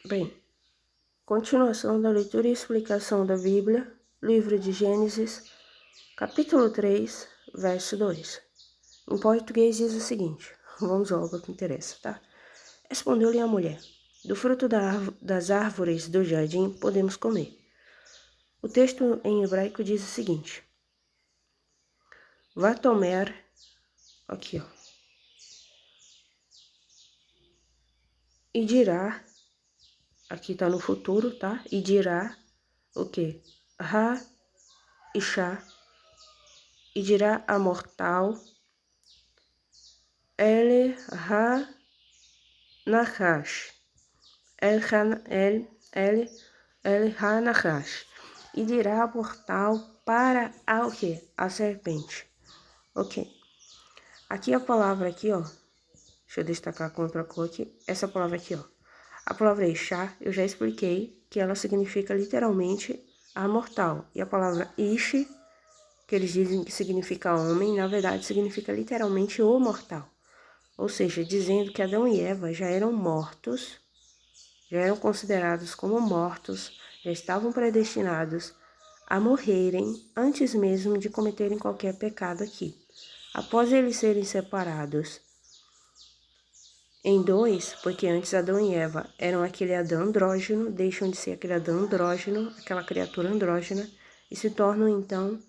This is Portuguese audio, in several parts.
Bem, continuação da leitura e explicação da Bíblia, livro de Gênesis, capítulo 3, verso 2. Em português diz o seguinte, vamos logo ao que interessa, tá? Respondeu-lhe a mulher, do fruto das árvores do jardim podemos comer. O texto em hebraico diz o seguinte, Vatomer, aqui ó, e dirá, aqui tá no futuro, tá? E dirá o quê? Ha, Isha, e dirá a mortal, El Ha-Nahash, El Ha-Nahash, e dirá a mortal para a o quê? A serpente. Ok. Aqui a palavra aqui, ó, deixa eu destacar com outra cor aqui, essa palavra aqui, ó. A palavra Isha, eu já expliquei que ela significa literalmente a mortal. E a palavra Ish, que eles dizem que significa homem, na verdade significa literalmente o mortal. Ou seja, dizendo que Adão e Eva já eram mortos, já eram considerados como mortos, já estavam predestinados a morrerem antes mesmo de cometerem qualquer pecado aqui. Após eles serem separados em dois, porque antes Adão e Eva eram aquele Adão andrógeno, deixam de ser aquele Adão andrógeno, aquela criatura andrógena, e se tornam então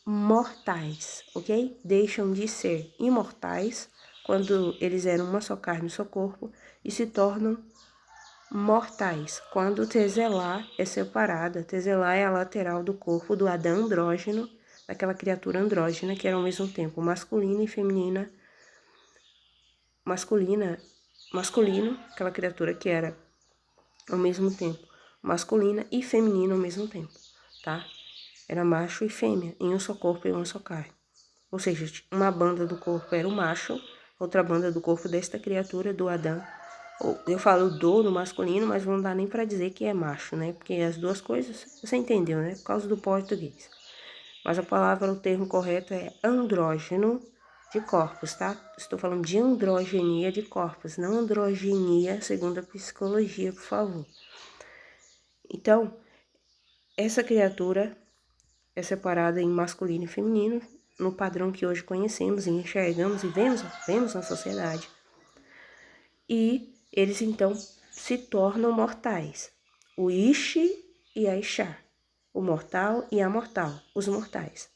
mortais, ok? Deixam de ser imortais quando eles eram uma só carne, um só corpo, e se tornam mortais quando Teselá é separada. Teselá é a lateral do corpo do Adão andrógeno, daquela criatura andrógena que era ao mesmo tempo masculina e feminina, masculino, aquela criatura que era ao mesmo tempo masculina e feminina ao mesmo tempo, tá? Era macho e fêmea, em um só corpo e uma só carne. Ou seja, uma banda do corpo era o macho, outra banda do corpo desta criatura, do Adão. Eu falo do no masculino, mas não dá nem para dizer que é macho, né? Porque as duas coisas, você entendeu, né? Por causa do português. Mas a palavra, o termo correto é andrógeno de corpos, tá? Estou falando de androgenia de corpos, não androgenia segundo a psicologia, por favor. Então, essa criatura é separada em masculino e feminino, no padrão que hoje conhecemos e enxergamos e vemos na sociedade. E eles então se tornam mortais. O Ishi e a Isha. O mortal e a mortal. Os mortais.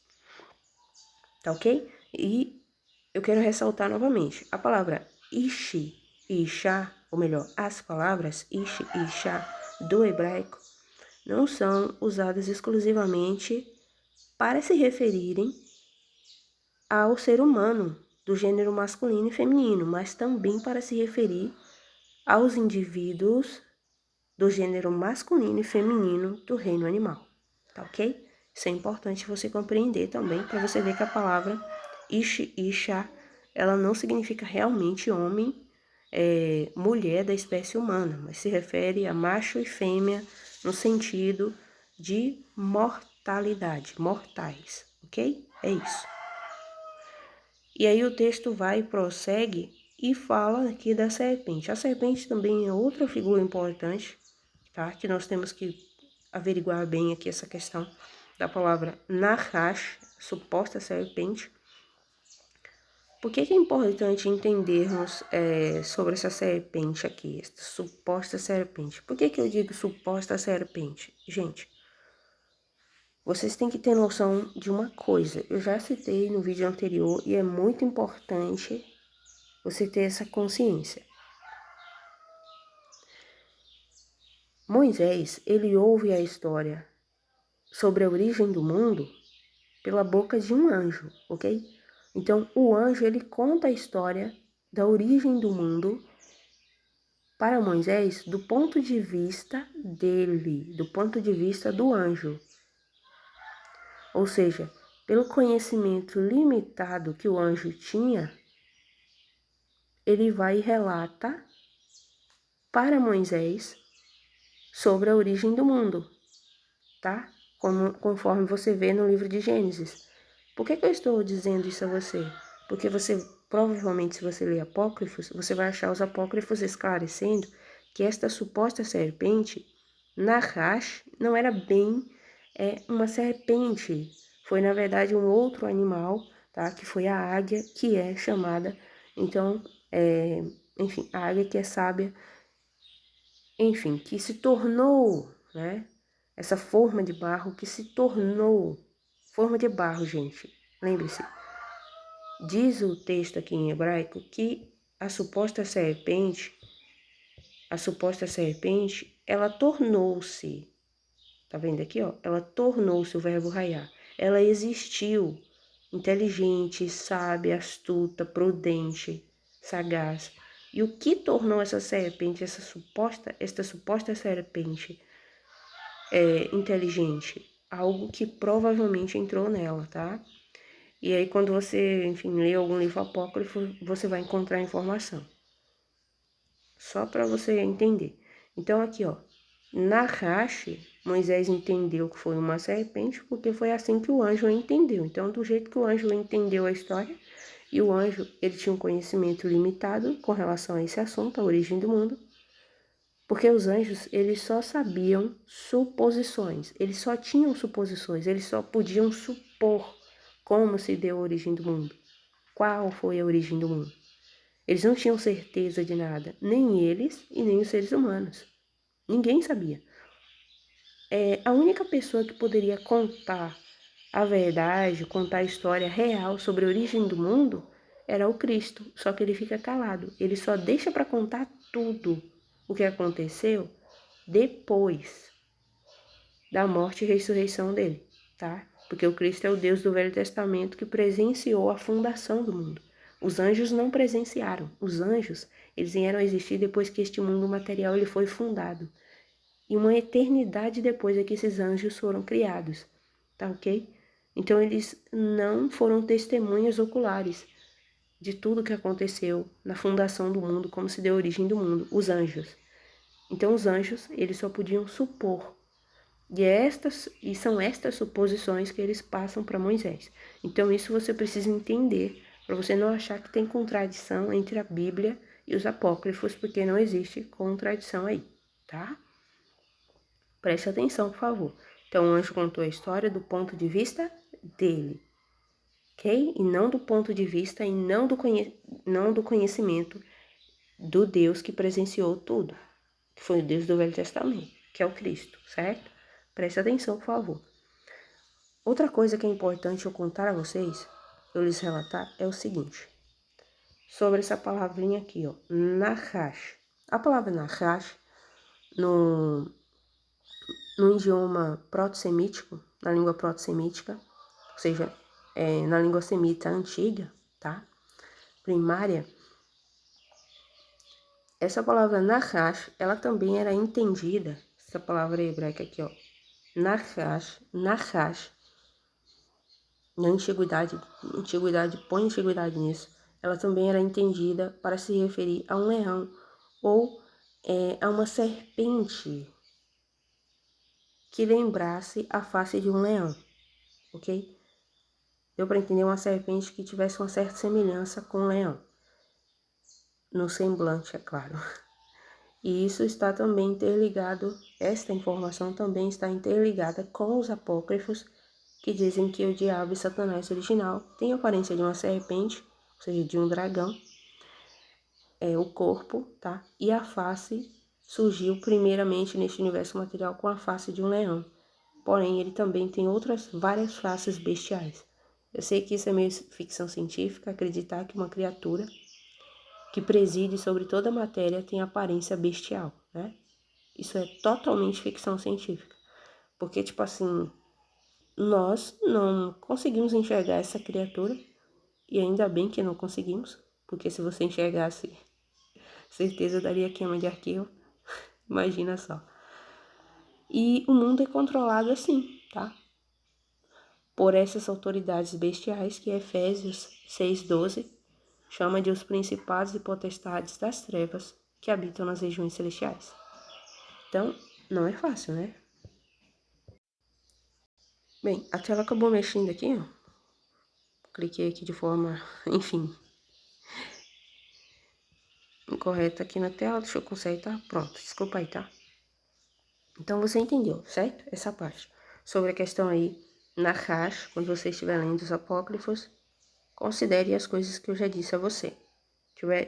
Tá ok? E eu quero ressaltar novamente. A palavra Ishi e Isha, ou melhor, as palavras Ishi e Isha do hebraico, não são usadas exclusivamente para se referirem ao ser humano do gênero masculino e feminino, mas também para se referir aos indivíduos do gênero masculino e feminino do reino animal, tá ok? Isso é importante você compreender também, para você ver que a palavra Ish, Isha, ela não significa realmente homem, mulher da espécie humana, mas se refere a macho e fêmea no sentido de mortalidade, mortais, ok? É isso. E aí o texto vai e prossegue e fala aqui da serpente. A serpente também é outra figura importante, tá? Que nós temos que averiguar bem aqui essa questão da palavra Nahash, suposta serpente. Por que é importante entendermos sobre essa serpente aqui, essa suposta serpente? Por que eu digo suposta serpente? Gente, vocês têm que ter noção de uma coisa. Eu já citei no vídeo anterior e é muito importante você ter essa consciência. Moisés, ele ouve a história sobre a origem do mundo pela boca de um anjo, ok? Então, o anjo, ele conta a história da origem do mundo para Moisés do ponto de vista dele, do ponto de vista do anjo. Ou seja, pelo conhecimento limitado que o anjo tinha, ele vai e relata para Moisés sobre a origem do mundo, tá? Conforme você vê no livro de Gênesis. Por que eu estou dizendo isso a você? Porque você, provavelmente, se você ler apócrifos, você vai achar os apócrifos esclarecendo que esta suposta serpente, Nahash, não era bem uma serpente. Foi, na verdade, um outro animal, tá? Que foi a águia, que é chamada, então, enfim, a águia que é sábia, enfim, que se tornou, né? Essa forma de barro que se tornou forma de barro, gente. Lembre-se, diz o texto aqui em hebraico que a suposta serpente, ela tornou-se, tá vendo aqui, ó? Ela tornou-se o verbo raiar. Ela existiu, inteligente, sábia, astuta, prudente, sagaz. E o que tornou essa serpente, esta suposta serpente inteligente? Algo que provavelmente entrou nela, tá? E aí, quando você, enfim, lê algum livro apócrifo, você vai encontrar informação. Só para você entender. Então, aqui, ó, Nahash, Moisés entendeu que foi uma serpente, porque foi assim que o anjo entendeu. Então, do jeito que o anjo entendeu a história, e o anjo, ele tinha um conhecimento limitado com relação a esse assunto, a origem do mundo, porque os anjos, eles só sabiam suposições, eles só tinham suposições, eles só podiam supor como se deu a origem do mundo, qual foi a origem do mundo. Eles não tinham certeza de nada, nem eles e nem os seres humanos. Ninguém sabia. A única pessoa que poderia contar a verdade, contar a história real sobre a origem do mundo era o Cristo, só que ele fica calado. Ele só deixa para contar tudo o que aconteceu depois da morte e ressurreição dele, tá? Porque o Cristo é o Deus do Velho Testamento que presenciou a fundação do mundo. Os anjos não presenciaram. Os anjos, eles vieram a existir depois que este mundo material ele foi fundado. E uma eternidade depois é que esses anjos foram criados, tá ok? Então eles não foram testemunhas oculares de tudo que aconteceu na fundação do mundo, como se deu a origem do mundo, os anjos. Então os anjos, eles só podiam supor. E são estas suposições que eles passam para Moisés. Então isso você precisa entender, para você não achar que tem contradição entre a Bíblia e os apócrifos, porque não existe contradição aí, tá? Preste atenção, por favor. Então, o anjo contou a história do ponto de vista dele, ok? E não do ponto de vista e não do conhecimento do Deus que presenciou tudo, que foi o Deus do Velho Testamento, que é o Cristo, certo? Preste atenção, por favor. Outra coisa que é importante eu contar a vocês, eu lhes relatar, é o seguinte. Sobre essa palavrinha aqui, ó, Nahash. A palavra Nahash, no idioma proto-semítico, na língua proto-semítica, ou seja, na língua semita antiga, tá? Primária, essa palavra Nahash, ela também era entendida, essa palavra hebraica aqui, ó, Nahash, na antiguidade, põe antiguidade nisso, ela também era entendida para se referir a um leão ou a uma serpente que lembrasse a face de um leão, ok? Deu para entender uma serpente que tivesse uma certa semelhança com um leão, no semblante, é claro. E isso está também interligado, esta informação também está interligada com os apócrifos que dizem que o diabo e Satanás original tem a aparência de uma serpente, ou seja, de um dragão, o corpo, tá? E a face surgiu primeiramente neste universo material com a face de um leão. Porém, ele também tem várias faces bestiais. Eu sei que isso é meio ficção científica, acreditar que uma criatura que preside sobre toda a matéria tem aparência bestial, né? Isso é totalmente ficção científica. Porque, tipo assim, nós não conseguimos enxergar essa criatura, e ainda bem que não conseguimos, porque se você enxergasse, certeza daria queima de arquivo, imagina só. E o mundo é controlado assim, tá? Por essas autoridades bestiais que Efésios 6,12 chama de os principados e potestades das trevas que habitam nas regiões celestiais. Então, não é fácil, né? Bem, a tela acabou mexendo aqui, ó. Cliquei aqui de forma, enfim. incorreto aqui na tela, deixa eu consertar. Pronto, desculpa aí, tá? Então, você entendeu, certo? Essa parte. Sobre a questão aí, na caixa, quando você estiver lendo os apócrifos, considere as coisas que eu já disse a você.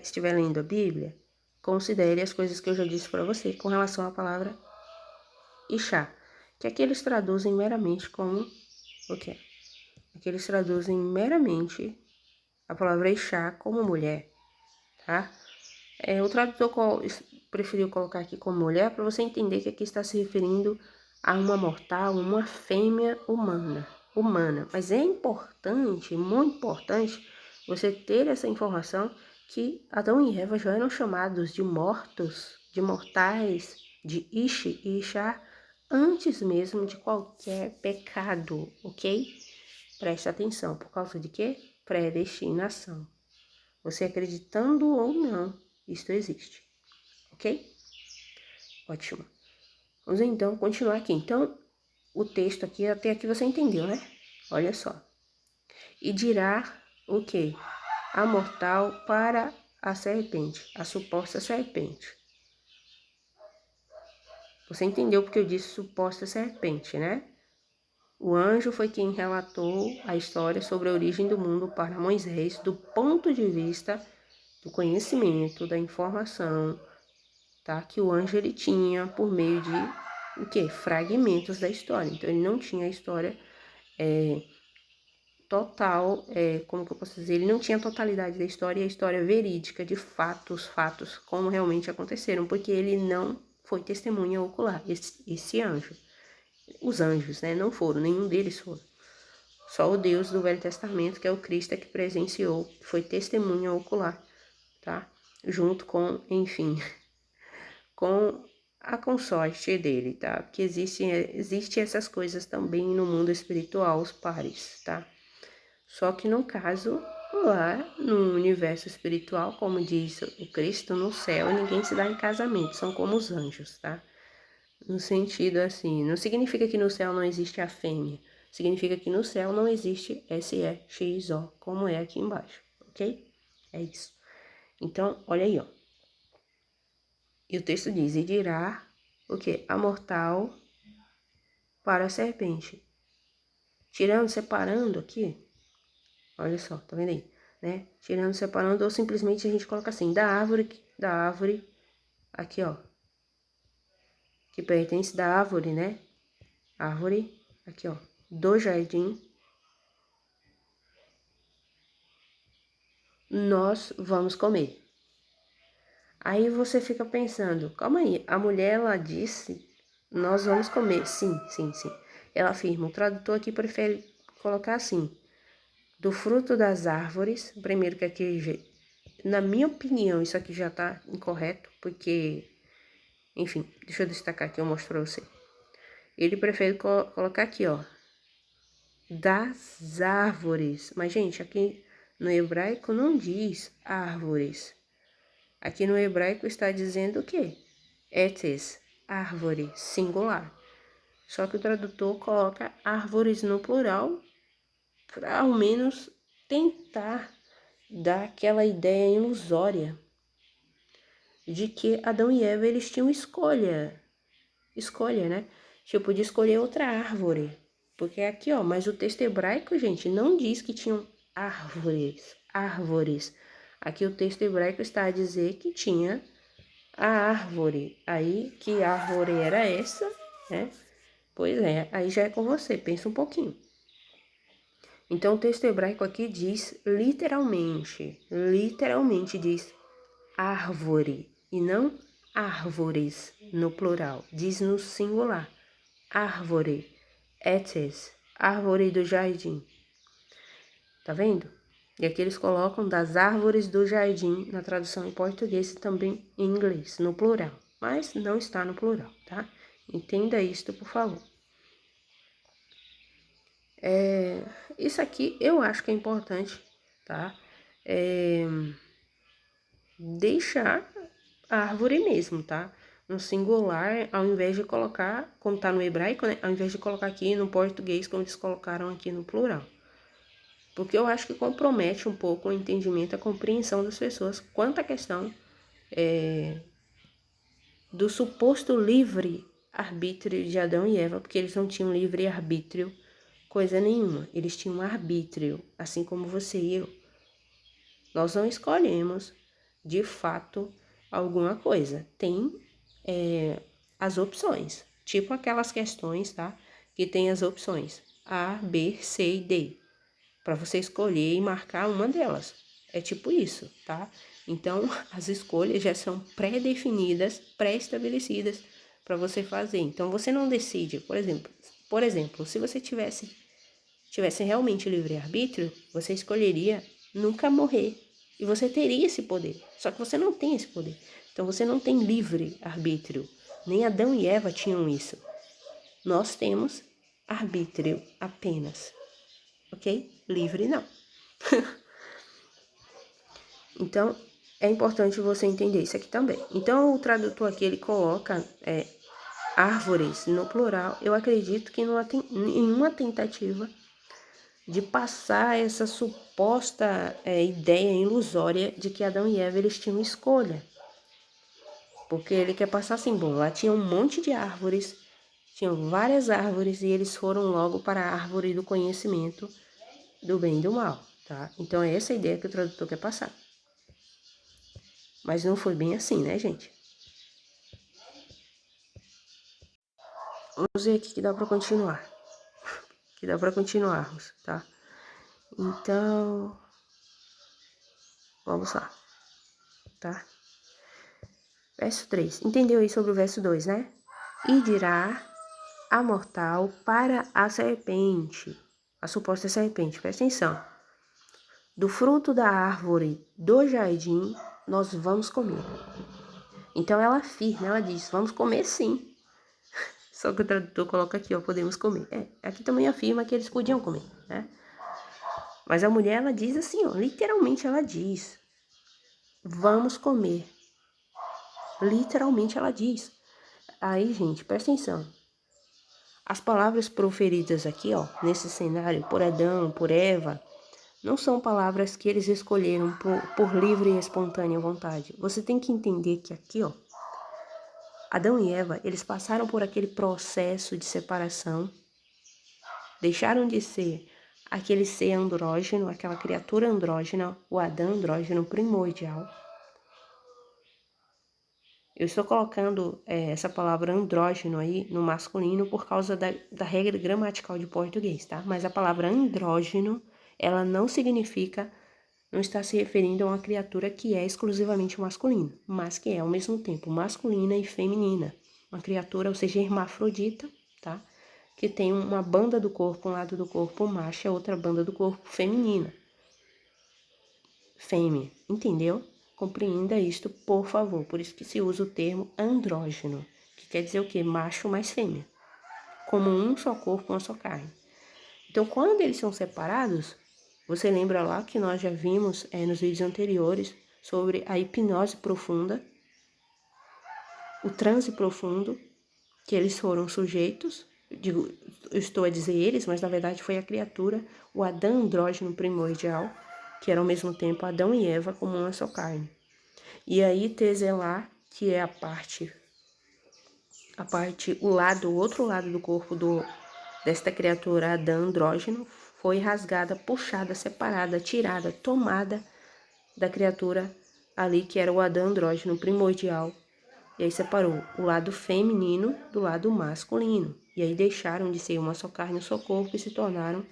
Estiver lendo a Bíblia, considere as coisas que eu já disse para você com relação à palavra Ixá, que aqui eles traduzem meramente como o quê? Aqui eles traduzem meramente a palavra Ixá como mulher, tá? O tradutor preferiu colocar aqui como mulher para você entender que aqui está se referindo a uma mortal, uma fêmea humana. Mas é importante, muito importante, você ter essa informação que Adão e Eva já eram chamados de mortos, de mortais, de Ishi e Ixá, antes mesmo de qualquer pecado, ok? Preste atenção, por causa de quê? Predestinação. Você acreditando ou não, isto existe, ok? Ótimo. Vamos então continuar aqui. Então, o texto aqui, até aqui você entendeu, né? Olha só. E dirá o quê? A mortal para a serpente, a suposta serpente. Você entendeu porque eu disse suposta serpente, né? O anjo foi quem relatou a história sobre a origem do mundo para Moisés, do ponto de vista do conhecimento, da informação, tá? Que o anjo ele tinha por meio de o quê? Fragmentos da história. Então ele não tinha a história total, como que eu posso dizer? Ele não tinha a totalidade da história e a história verídica de fatos como realmente aconteceram, porque ele não foi testemunha ocular, esse anjo. Os anjos, né? Não foram, nenhum deles foram. Só o Deus do Velho Testamento, que é o Cristo, que presenciou, foi testemunha ocular, tá? Junto com, enfim, com a consorte dele, tá? Porque existe essas coisas também no mundo espiritual, os pares, tá? Só que no caso, lá no universo espiritual, como diz o Cristo, no céu, ninguém se dá em casamento, são como os anjos, tá? No sentido assim, não significa que no céu não existe a fêmea, significa que no céu não existe SEXO, como é aqui embaixo, ok? É isso. Então, olha aí, ó. E o texto diz, e dirá o quê? A mortal para a serpente. Tirando, separando aqui, olha só, tá vendo aí? Né? Tirando, separando, ou simplesmente a gente coloca assim, da árvore, aqui ó, que pertence da árvore, né? Árvore, aqui ó, do jardim, nós vamos comer. Aí você fica pensando, calma aí, a mulher ela disse, nós vamos comer, sim. Ela afirma, o tradutor aqui prefere colocar assim, do fruto das árvores, primeiro que aqui, na minha opinião, isso aqui já tá incorreto, porque, enfim, deixa eu destacar aqui, eu mostro pra você. Ele prefere colocar aqui, ó, das árvores, mas gente, aqui no hebraico não diz árvores. Aqui no hebraico está dizendo o quê? Etes, árvore, singular. Só que o tradutor coloca árvores no plural para ao menos tentar dar aquela ideia ilusória de que Adão e Eva eles tinham escolha, né? Tipo, de escolher outra árvore. Porque aqui, ó, mas o texto hebraico, gente, não diz que tinham árvores. Aqui o texto hebraico está a dizer que tinha a árvore. Aí, que árvore era essa, né? Pois é, aí já é com você, pensa um pouquinho. Então, o texto hebraico aqui diz literalmente diz árvore e não árvores no plural, diz no singular, árvore, etes, árvore do jardim. Tá vendo? E aqui eles colocam das árvores do jardim na tradução em português e também em inglês, no plural, mas não está no plural, tá? Entenda isto, por favor. Isso aqui eu acho que é importante, tá? Deixar a árvore mesmo, tá? No singular, ao invés de colocar, como tá no hebraico, né? Ao invés de colocar aqui no português, como eles colocaram aqui no plural. Porque eu acho que compromete um pouco o entendimento, a compreensão das pessoas quanto à questão do suposto livre arbítrio de Adão e Eva, porque eles não tinham livre arbítrio, coisa nenhuma. Eles tinham arbítrio, assim como você e eu. Nós não escolhemos, de fato, alguma coisa. Tem as opções, tipo aquelas questões, tá? Que tem as opções A, B, C e D, para você escolher e marcar uma delas. É tipo isso, tá? Então, as escolhas já são pré-definidas, pré-estabelecidas para você fazer. Então, você não decide, por exemplo, se você tivesse realmente livre-arbítrio, você escolheria nunca morrer. E você teria esse poder. Só que você não tem esse poder. Então você não tem livre-arbítrio. Nem Adão e Eva tinham isso. Nós temos arbítrio apenas. Ok? Livre não. Então, é importante você entender isso aqui também. Então, o tradutor aqui, ele coloca árvores no plural. Eu acredito que em uma tentativa de passar essa suposta ideia ilusória de que Adão e Eva eles tinham escolha. Porque ele quer passar assim, bom, lá tinha um monte de árvores, tinham várias árvores e eles foram logo para a árvore do conhecimento do bem e do mal, tá? Então é essa a ideia que o tradutor quer passar. Mas não foi bem assim, né, gente? Vamos ver aqui que dá para continuar. Que dá para continuarmos, tá? Então, vamos lá, tá? Verso 3. Entendeu aí sobre o verso 2, né? E dirá a mortal para a serpente, a suposta serpente, presta atenção. Do fruto da árvore do jardim nós vamos comer. Então ela afirma, ela diz, vamos comer sim. Só que o tradutor coloca aqui, ó, podemos comer. Aqui também afirma que eles podiam comer, né? Mas a mulher, ela diz assim, ó, literalmente ela diz, vamos comer. Literalmente ela diz. Aí, gente, presta atenção. As palavras proferidas aqui, ó, nesse cenário, por Adão, por Eva, não são palavras que eles escolheram por livre e espontânea vontade. Você tem que entender que aqui, ó, Adão e Eva, eles passaram por aquele processo de separação, deixaram de ser aquele ser andrógeno, aquela criatura andrógena, o Adão andrógeno primordial. Eu estou colocando essa palavra andrógeno aí no masculino por causa da regra gramatical de português, tá? Mas a palavra andrógeno, ela não significa, não está se referindo a uma criatura que é exclusivamente masculina, mas que é ao mesmo tempo masculina e feminina. Uma criatura, ou seja, hermafrodita, tá? Que tem uma banda do corpo, um lado do corpo macho e outra banda do corpo feminina. Fêmea, entendeu? Compreenda isto, por favor. Por isso que se usa o termo andrógeno, que quer dizer o quê? Macho mais fêmea. Como um só corpo, uma só carne. Então, quando eles são separados, você lembra lá que nós já vimos nos vídeos anteriores sobre a hipnose profunda, o transe profundo, que eles foram sujeitos, eu estou a dizer eles, mas na verdade foi a criatura, o Adão andrógeno primordial, que era ao mesmo tempo Adão e Eva como uma só carne. E aí Teselá, que é o outro lado do corpo desta criatura Adão andrógeno, foi rasgada, puxada, separada, tirada, tomada da criatura ali que era o Adão andrógeno primordial. E aí separou o lado feminino do lado masculino. E aí deixaram de ser uma só carne, um só corpo e se tornaram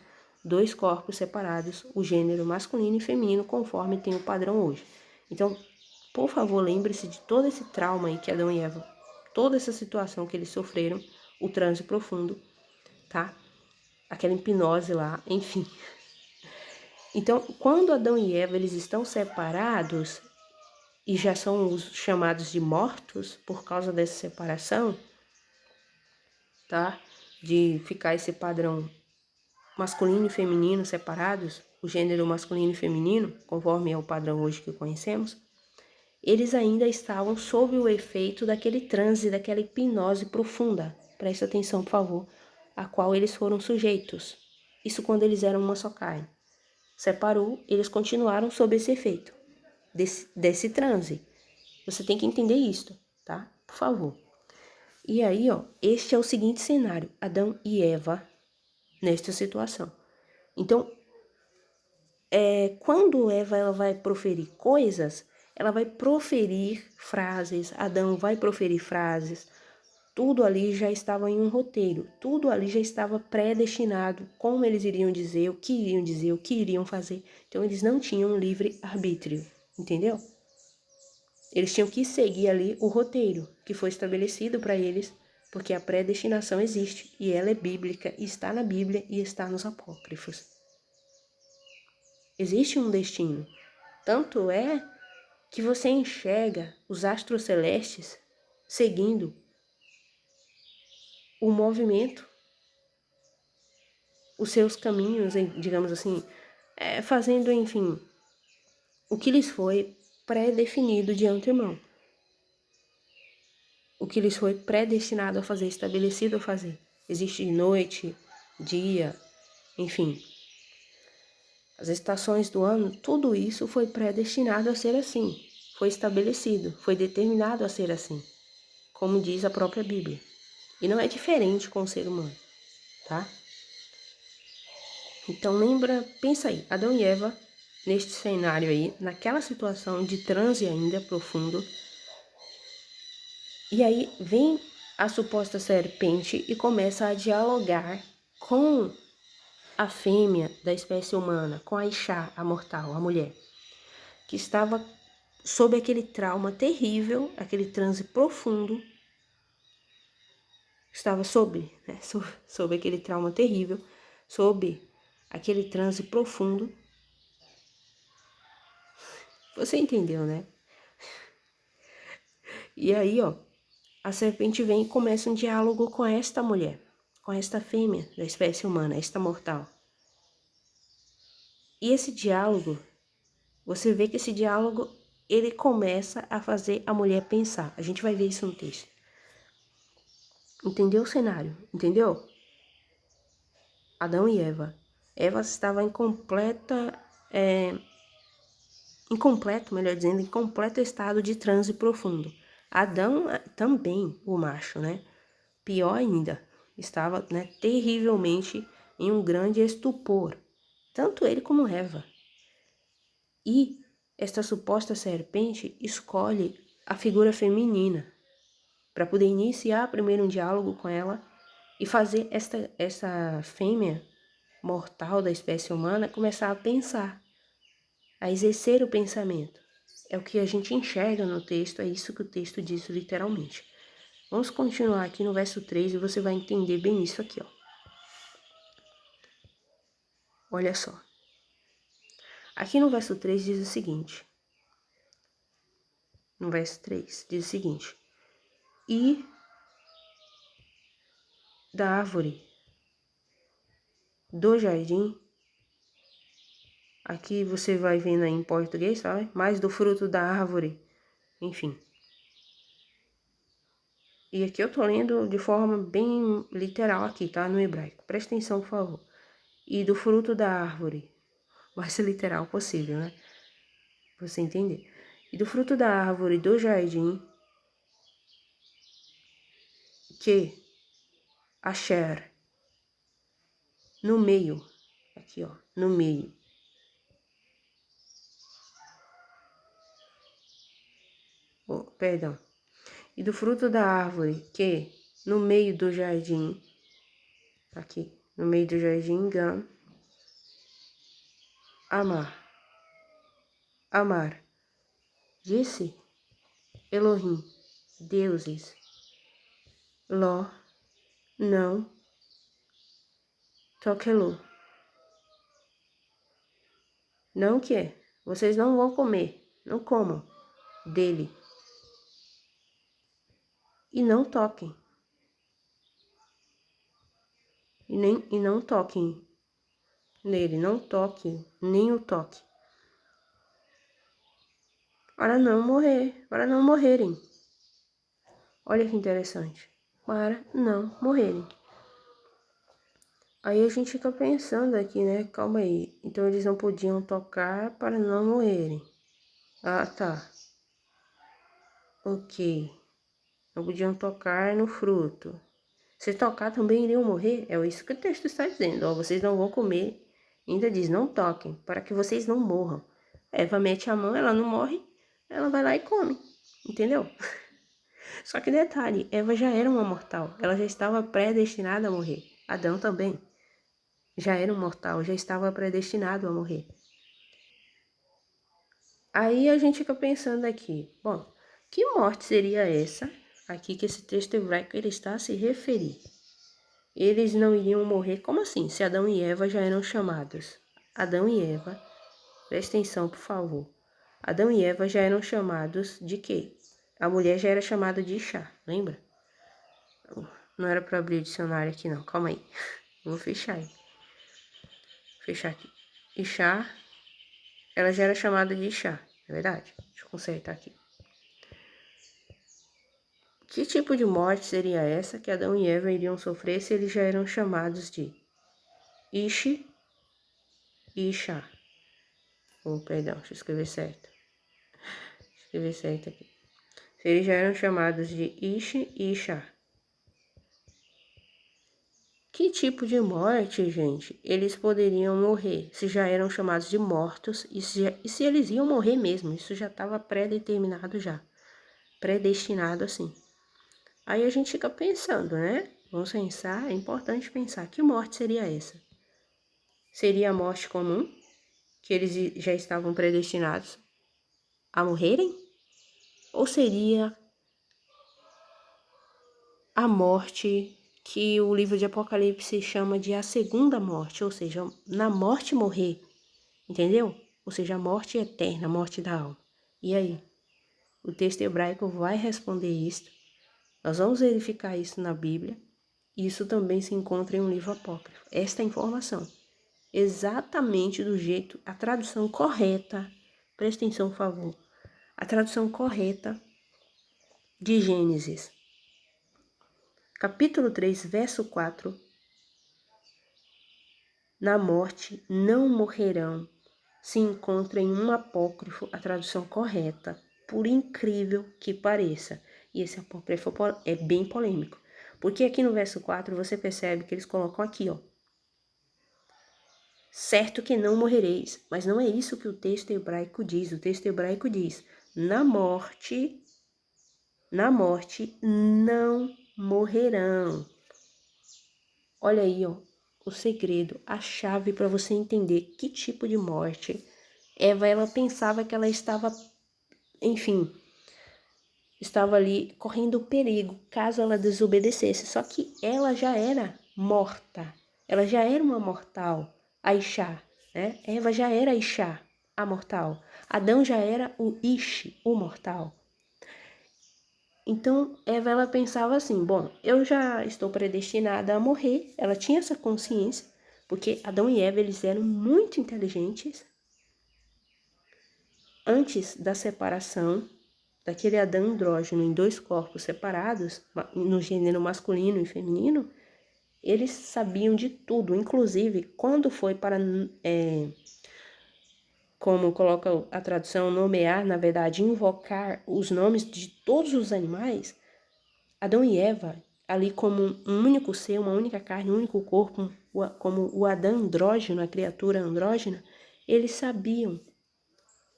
dois corpos separados, o gênero masculino e feminino, conforme tem o padrão hoje. Então, por favor, lembre-se de todo esse trauma aí que Adão e Eva, toda essa situação que eles sofreram, o transe profundo, tá? Aquela hipnose lá, enfim. Então, quando Adão e Eva eles estão separados e já são os chamados de mortos por causa dessa separação, tá? De ficar esse padrão masculino e feminino separados, o gênero masculino e feminino, conforme é o padrão hoje que conhecemos, eles ainda estavam sob o efeito daquele transe, daquela hipnose profunda. Presta atenção, por favor, a qual eles foram sujeitos. Isso quando eles eram uma só carne. Separou, eles continuaram sob esse efeito, desse transe. Você tem que entender isso, tá? Por favor. E aí, ó, este é o seguinte cenário: Adão e Eva nesta situação. Então, quando Eva ela vai proferir coisas, ela vai proferir frases, Adão vai proferir frases, tudo ali já estava em um roteiro, tudo ali já estava predestinado, como eles iriam dizer, o que iriam dizer, o que iriam fazer. Então, eles não tinham livre arbítrio, entendeu? Eles tinham que seguir ali o roteiro que foi estabelecido para eles, porque a predestinação existe e ela é bíblica, está na Bíblia e está nos apócrifos. Existe um destino. Tanto é que você enxerga os astros celestes seguindo o movimento, os seus caminhos, digamos assim, fazendo, enfim, o que lhes foi pré-definido de antemão. O que lhes foi predestinado a fazer, estabelecido a fazer. Existe noite, dia, enfim. As estações do ano, tudo isso foi predestinado a ser assim. Foi estabelecido, foi determinado a ser assim, como diz a própria Bíblia. E não é diferente com o ser humano, tá? Então lembra, pensa aí, Adão e Eva, neste cenário aí, naquela situação de transe ainda profundo, e aí vem a suposta serpente e começa a dialogar com a fêmea da espécie humana, com a Ixá, a mortal, a mulher, que estava sob aquele trauma terrível, aquele transe profundo, estava sob aquele trauma terrível, sob aquele transe profundo. Você entendeu, né? E aí, ó, a serpente vem e começa um diálogo com esta mulher, com esta fêmea da espécie humana, esta mortal. E esse diálogo, você vê que esse diálogo, ele começa a fazer a mulher pensar. A gente vai ver isso no texto. Entendeu o cenário? Entendeu? Adão e Eva. Eva estava melhor dizendo, em completo estado de transe profundo. Adão também, o macho, né? Pior ainda, estava, né, terrivelmente em um grande estupor, tanto ele como Eva. E esta suposta serpente escolhe a figura feminina para poder iniciar primeiro um diálogo com ela e fazer essa fêmea mortal da espécie humana começar a pensar, a exercer o pensamento. É o que a gente enxerga no texto, é isso que o texto diz literalmente. Vamos continuar aqui no verso 3 e você vai entender bem isso aqui, ó. Olha só. Aqui no verso 3 diz o seguinte. No verso 3 diz o seguinte. E da árvore do jardim, aqui você vai vendo aí em português, sabe? Mais do fruto da árvore, enfim. E aqui eu tô lendo de forma bem literal aqui, tá? No hebraico. Presta atenção, por favor. E do fruto da árvore. Mais literal possível, né? Pra você entender. E do fruto da árvore do jardim, que Asher, no meio, aqui ó, no meio. Oh, perdão. E do fruto da árvore que no meio do jardim, aqui, no meio do jardim, Gam, amar, disse Elohim, deuses, Ló, não, Toquelu, não que é, vocês não vão comer, não comam dele, e não toquem, e não toquem nele, não toquem, nem o toque, para não morrerem. Olha que interessante, para não morrerem. Aí a gente fica pensando aqui, né? Calma aí. Então eles não podiam tocar para não morrerem. Ah, tá. Ok. Não podiam tocar no fruto. Se tocar, também iriam morrer? É isso que o texto está dizendo. Ó, vocês não vão comer. Ainda diz, não toquem, para que vocês não morram. Eva mete a mão, ela não morre, ela vai lá e come. Entendeu? Só que detalhe, Eva já era uma mortal. Ela já estava predestinada a morrer. Adão também. Já era um mortal, já estava predestinado a morrer. Aí a gente fica pensando aqui, bom, que morte seria essa aqui que esse texto hebraico ele está a se referir? Eles não iriam morrer? Como assim? Se Adão e Eva já eram chamados. Adão e Eva, presta atenção, por favor. Adão e Eva já eram chamados de quê? A mulher já era chamada de Ixá, lembra? Não era para abrir o dicionário aqui não, calma aí. Vou fechar aí. Fechar aqui. Ixá, ela já era chamada de Ixá, é verdade? Deixa eu consertar aqui. Que tipo de morte seria essa que Adão e Eva iriam sofrer se eles já eram chamados de Ishi e Ixá? Oh, perdão, deixa eu escrever certo. Escrever certo aqui. Se eles já eram chamados de Ishi e Ixá. Que tipo de morte, gente, eles poderiam morrer se já eram chamados de mortos e se eles iam morrer mesmo? Isso já estava pré-determinado já. Predestinado assim. Aí a gente fica pensando, né? Vamos pensar, é importante pensar, que morte seria essa? Seria a morte comum, que eles já estavam predestinados a morrerem? Ou seria a morte que o livro de Apocalipse chama de a segunda morte, ou seja, na morte morrer, entendeu? Ou seja, a morte eterna, a morte da alma. E aí? O texto hebraico vai responder isso. Nós vamos verificar isso na Bíblia. Isso também se encontra em um livro apócrifo. Esta informação, exatamente do jeito, a tradução correta, presta atenção, por favor, a tradução correta de Gênesis, capítulo 3, verso 4, na morte não morrerão, se encontra em um apócrifo a tradução correta, por incrível que pareça. E esse apócrifo é bem polêmico, porque aqui no verso 4 você percebe que eles colocam aqui, ó, certo que não morrereis, mas não é isso que o texto hebraico diz. O texto hebraico diz, na morte não morrerão. Olha aí, ó, o segredo, a chave para você entender que tipo de morte. Eva, ela pensava que ela estava, enfim, estava ali correndo perigo caso ela desobedecesse. Só que ela já era morta, ela já era uma mortal, a Ixá, né? Eva já era a Ixá, a mortal. Adão já era o Ishi, o mortal. Então, Eva, ela pensava assim, bom, eu já estou predestinada a morrer. Ela tinha essa consciência, porque Adão e Eva, eles eram muito inteligentes. Antes da separação, daquele Adão andrógeno em dois corpos separados, no gênero masculino e feminino, eles sabiam de tudo, inclusive quando foi para, como coloca a tradução, nomear, na verdade, invocar os nomes de todos os animais, Adão e Eva, ali como um único ser, uma única carne, um único corpo, como o Adão andrógeno, a criatura andrógena, eles sabiam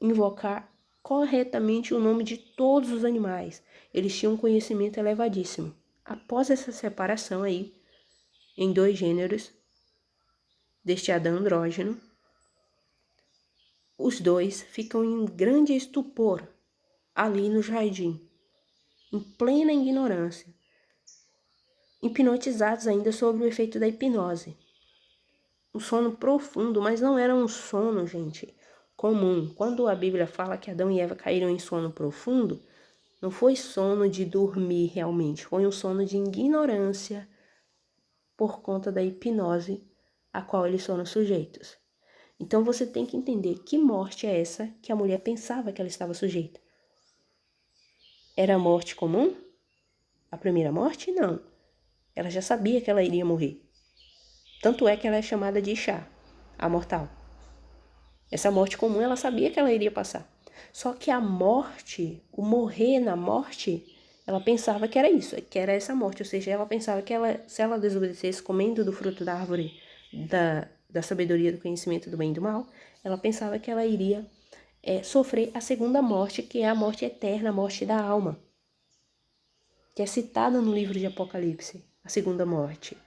invocar corretamente o nome de todos os animais. Eles tinham um conhecimento elevadíssimo. Após essa separação aí, em dois gêneros, deste Adão andrógeno, os dois ficam em grande estupor ali no jardim, em plena ignorância, hipnotizados ainda sob o efeito da hipnose. Um sono profundo, mas não era um sono, gente, comum. Quando a Bíblia fala que Adão e Eva caíram em sono profundo, não foi sono de dormir realmente, foi um sono de ignorância por conta da hipnose a qual eles foram sujeitos. Então você tem que entender que morte é essa que a mulher pensava que ela estava sujeita. Era a morte comum? A primeira morte? Não. Ela já sabia que ela iria morrer. Tanto é que ela é chamada de Ixá, a mortal. Essa morte comum ela sabia que ela iria passar. Só que a morte, o morrer na morte, ela pensava que era isso, que era essa morte. Ou seja, ela pensava que se ela desobedecesse comendo do fruto da árvore da sabedoria, do conhecimento do bem e do mal, ela pensava que ela iria sofrer a segunda morte, que é a morte eterna, a morte da alma, que é citada no livro de Apocalipse, a segunda morte.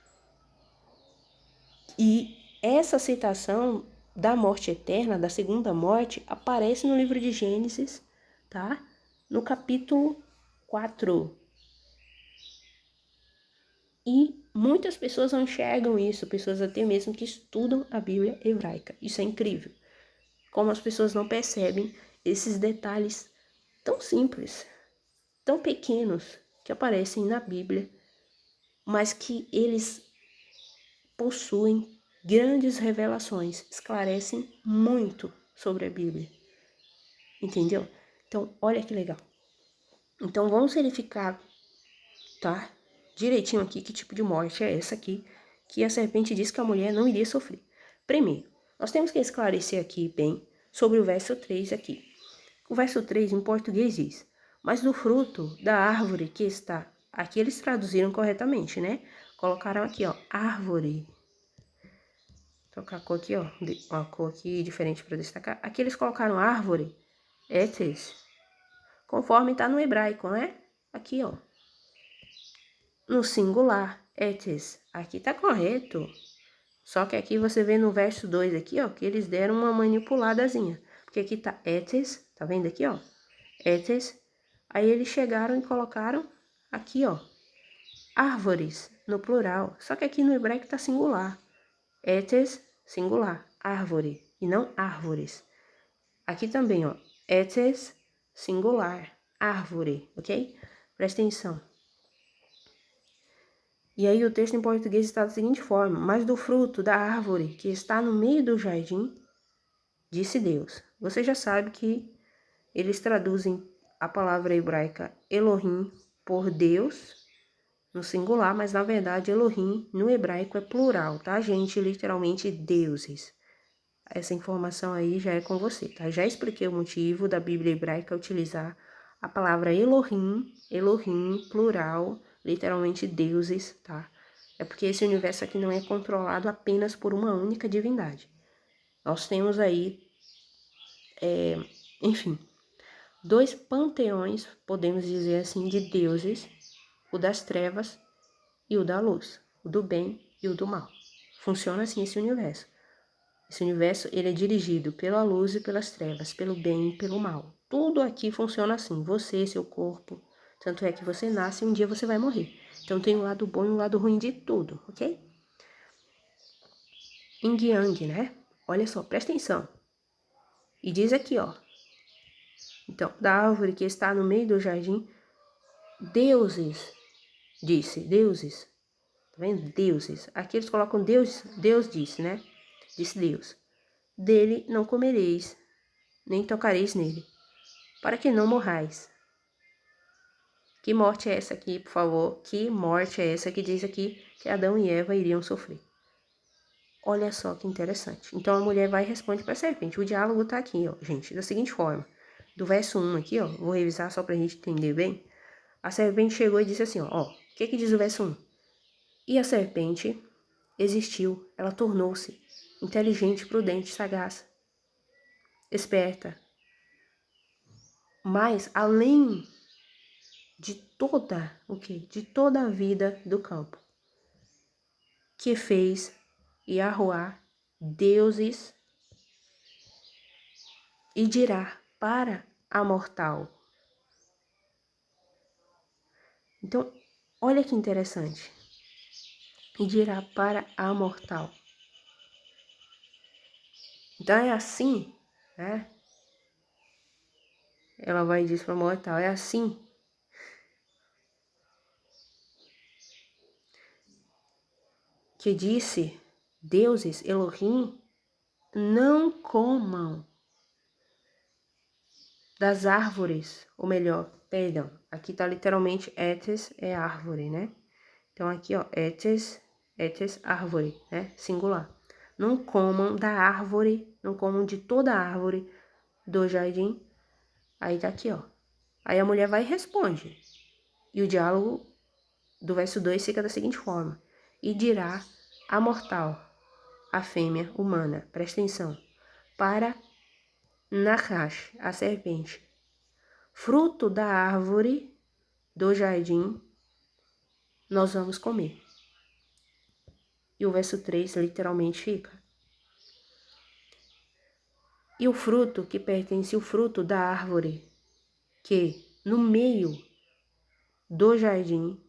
E essa citação da morte eterna, da segunda morte, aparece no livro de Gênesis, tá? No capítulo 4. E muitas pessoas não enxergam isso, pessoas até mesmo que estudam a Bíblia hebraica. Isso é incrível. Como as pessoas não percebem esses detalhes tão simples, tão pequenos, que aparecem na Bíblia, mas que eles possuem grandes revelações, esclarecem muito sobre a Bíblia. Entendeu? Então, olha que legal. Então, vamos verificar, tá? Direitinho aqui que tipo de morte é essa aqui que a serpente disse que a mulher não iria sofrer. Primeiro, nós temos que esclarecer aqui bem sobre o verso 3 aqui. O verso 3 em português diz: mas do fruto da árvore que está... Aqui eles traduziram corretamente, né? Colocaram aqui, ó, árvore. Trocar a cor aqui, ó. Uma cor aqui diferente para destacar. Aqui eles colocaram árvore, etes, conforme está no hebraico, né? Aqui, ó. No singular, etes. Aqui tá correto. Só que aqui você vê no verso 2 aqui, ó, que eles deram uma manipuladazinha. Porque aqui tá etes, tá vendo aqui, ó? Etes. Aí eles chegaram e colocaram aqui, ó, árvores, no plural. Só que aqui no hebraico tá singular. Etes, singular, árvore, e não árvores. Aqui também, ó, etes, singular, árvore, ok? Presta atenção. E aí o texto em português está da seguinte forma: mas do fruto da árvore que está no meio do jardim, disse Deus. Você já sabe que eles traduzem a palavra hebraica Elohim por Deus, no singular, mas na verdade Elohim no hebraico é plural, tá, gente? Literalmente deuses. Essa informação aí já é com você, tá? Já expliquei o motivo da Bíblia hebraica utilizar a palavra Elohim, plural, literalmente deuses, tá? É porque esse universo aqui não é controlado apenas por uma única divindade. Nós temos aí, enfim, dois panteões, podemos dizer assim, de deuses, o das trevas e o da luz, o do bem e o do mal. Funciona assim esse universo. Esse universo, ele é dirigido pela luz e pelas trevas, pelo bem e pelo mal. Tudo aqui funciona assim, você, seu corpo. Tanto é que você nasce e um dia você vai morrer. Então tem um lado bom e um lado ruim de tudo, ok? Yin Yang, né? Olha só, presta atenção. E diz aqui, ó. Então, da árvore que está no meio do jardim, deuses, disse, deuses. Tá vendo? Deuses. Aqui eles colocam Deus, Deus disse, né? Disse Deus. Dele não comereis, nem tocareis nele, para que não morrais. Que morte é essa aqui, por favor? Que morte é essa que diz aqui que Adão e Eva iriam sofrer? Olha só que interessante. Então a mulher vai e responde para a serpente. O diálogo tá aqui, ó, gente, da seguinte forma. Do verso 1 aqui, ó, vou revisar só pra gente entender bem. A serpente chegou e disse assim, ó, o que diz o verso 1? E a serpente existiu, ela tornou-se inteligente, prudente, sagaz, esperta. Mas além de toda, o quê? De toda a vida do campo, que fez Yahuá deuses e dirá para a mortal. Então, olha que interessante. E dirá para a mortal. Então é assim, né? Ela vai dizer para a mortal, é assim que disse deuses, Elohim, não comam das árvores, ou melhor, perdão, aqui tá literalmente etes é árvore, né? Então aqui, ó, etes, árvore, né? Singular. Não comam da árvore, não comam de toda a árvore do jardim, Aí tá aqui, ó. Aí a mulher vai e responde. E o diálogo do verso 2 fica da seguinte forma: e dirá a mortal, a fêmea humana, presta atenção, para Nahash, a serpente, fruto da árvore do jardim nós vamos comer. E o verso 3 literalmente fica: e o fruto que pertence ao fruto da árvore, que no meio do jardim,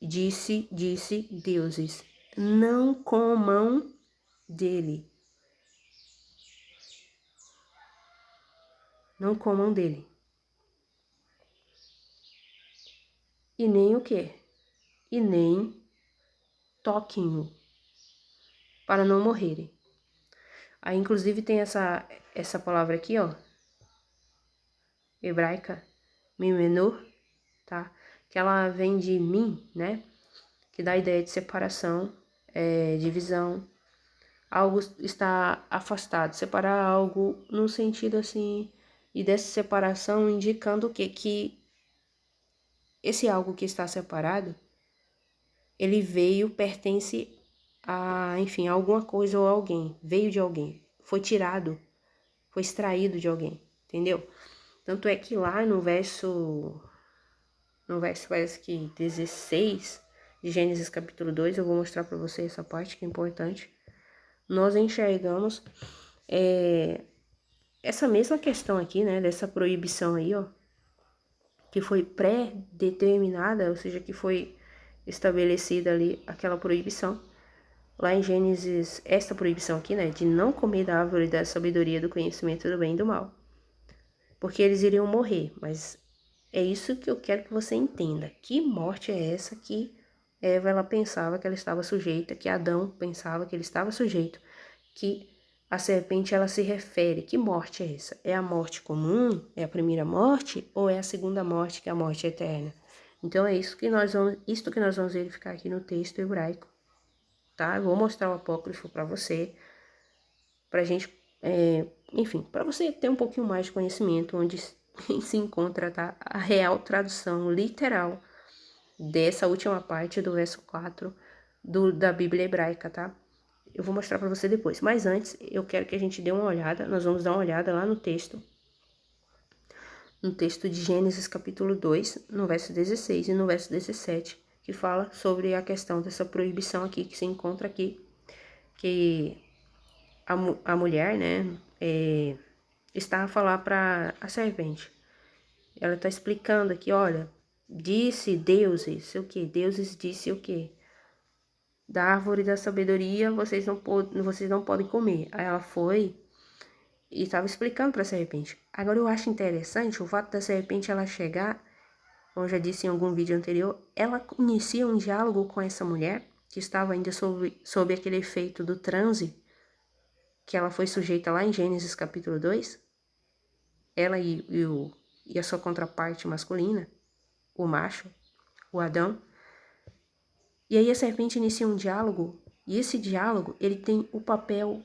disse deuses, não comam dele. Não comam dele. E nem o quê? E nem toquem-o, para não morrerem. Aí, inclusive, tem essa palavra aqui, ó, hebraica, mimenor, tá? Que ela vem de min, né? Que dá a ideia de separação, divisão. Algo está afastado, separar algo num sentido assim, e dessa separação indicando o quê? Que esse algo que está separado, ele veio, pertence a, enfim, a alguma coisa ou alguém, veio de alguém, foi tirado, foi extraído de alguém, entendeu? Tanto é que lá no verso parece que 16 de Gênesis capítulo 2, eu vou mostrar para você essa parte que é importante. Nós enxergamos essa mesma questão aqui, né, dessa proibição aí, ó, que foi pré-determinada, ou seja, que foi estabelecida ali aquela proibição. Lá em Gênesis, esta proibição aqui, né, de não comer da árvore da sabedoria do conhecimento do bem e do mal. Porque eles iriam morrer, mas é isso que eu quero que você entenda. Que morte é essa que Eva, ela pensava que ela estava sujeita, que Adão pensava que ele estava sujeito, que a serpente, ela se refere. Que morte é essa? É a morte comum? É a primeira morte? Ou é a segunda morte, que é a morte eterna? Então, é isso que nós vamos verificar aqui no texto hebraico, tá? Eu vou mostrar o apócrifo para você, pra gente, enfim, para você ter um pouquinho mais de conhecimento, onde se encontra, tá, a real tradução literal dessa última parte do verso 4 da Bíblia hebraica, tá? Eu vou mostrar para você depois. Mas antes, eu quero que a gente dê uma olhada, nós vamos dar uma olhada lá no texto de Gênesis capítulo 2, no verso 16 e no verso 17, que fala sobre a questão dessa proibição aqui, que se encontra aqui, que a mulher, né, está a falar para a serpente. Ela está explicando aqui, olha, disse deuses, sei o que, deuses disse o que? Da árvore da sabedoria vocês não podem comer. Aí ela foi e estava explicando para a serpente. Agora eu acho interessante o fato da serpente ela chegar, como eu já disse em algum vídeo anterior, ela inicia um diálogo com essa mulher que estava ainda sob aquele efeito do transe que ela foi sujeita lá em Gênesis capítulo 2. Ela e a sua contraparte masculina, o macho, o Adão. E aí a serpente inicia um diálogo, e esse diálogo ele tem o papel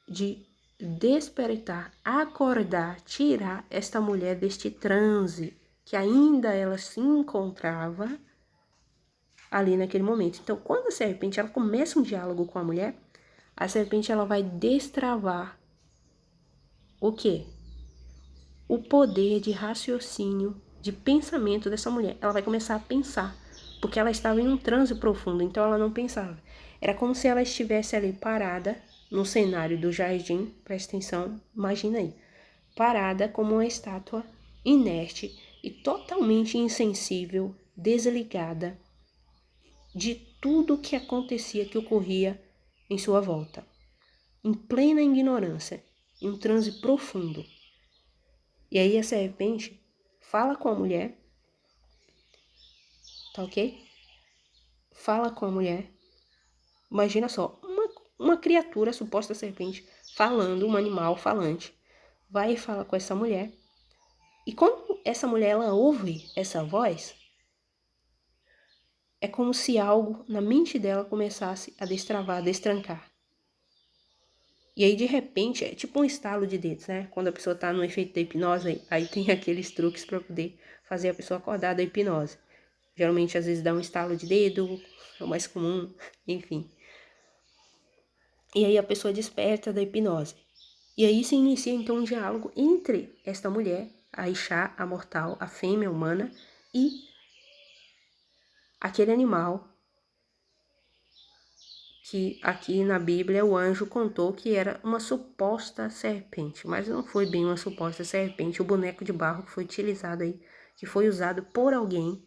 de despertar, acordar, tirar esta mulher deste transe que ainda ela se encontrava ali naquele momento. Então, quando a serpente ela começa um diálogo com a mulher, a serpente ela vai destravar o quê? O poder de raciocínio, de pensamento dessa mulher. Ela vai começar a pensar, porque ela estava em um transe profundo, então ela não pensava. Era como se ela estivesse ali parada no cenário do jardim, presta atenção, imagina aí, parada como uma estátua, inerte e totalmente insensível, desligada de tudo o que acontecia, que ocorria em sua volta, em plena ignorância, em um transe profundo. E aí a serpente fala com a mulher, tá ok? Fala com a mulher. Imagina só, uma criatura, suposta serpente, falando, um animal falante, vai e fala com essa mulher. E quando essa mulher ela ouve essa voz, é como se algo na mente dela começasse a destravar, a destrancar. E aí, de repente, é tipo um estalo de dedos, né? Quando a pessoa tá no efeito da hipnose, aí tem aqueles truques para poder fazer a pessoa acordar da hipnose. Geralmente, às vezes, dá um estalo de dedo, é o mais comum, enfim. E aí a pessoa desperta da hipnose. E aí se inicia, então, um diálogo entre esta mulher, a Ixá, a mortal, a fêmea humana, e aquele animal que aqui na Bíblia o anjo contou que era uma suposta serpente, mas não foi bem uma suposta serpente, o boneco de barro que foi utilizado aí, que foi usado por alguém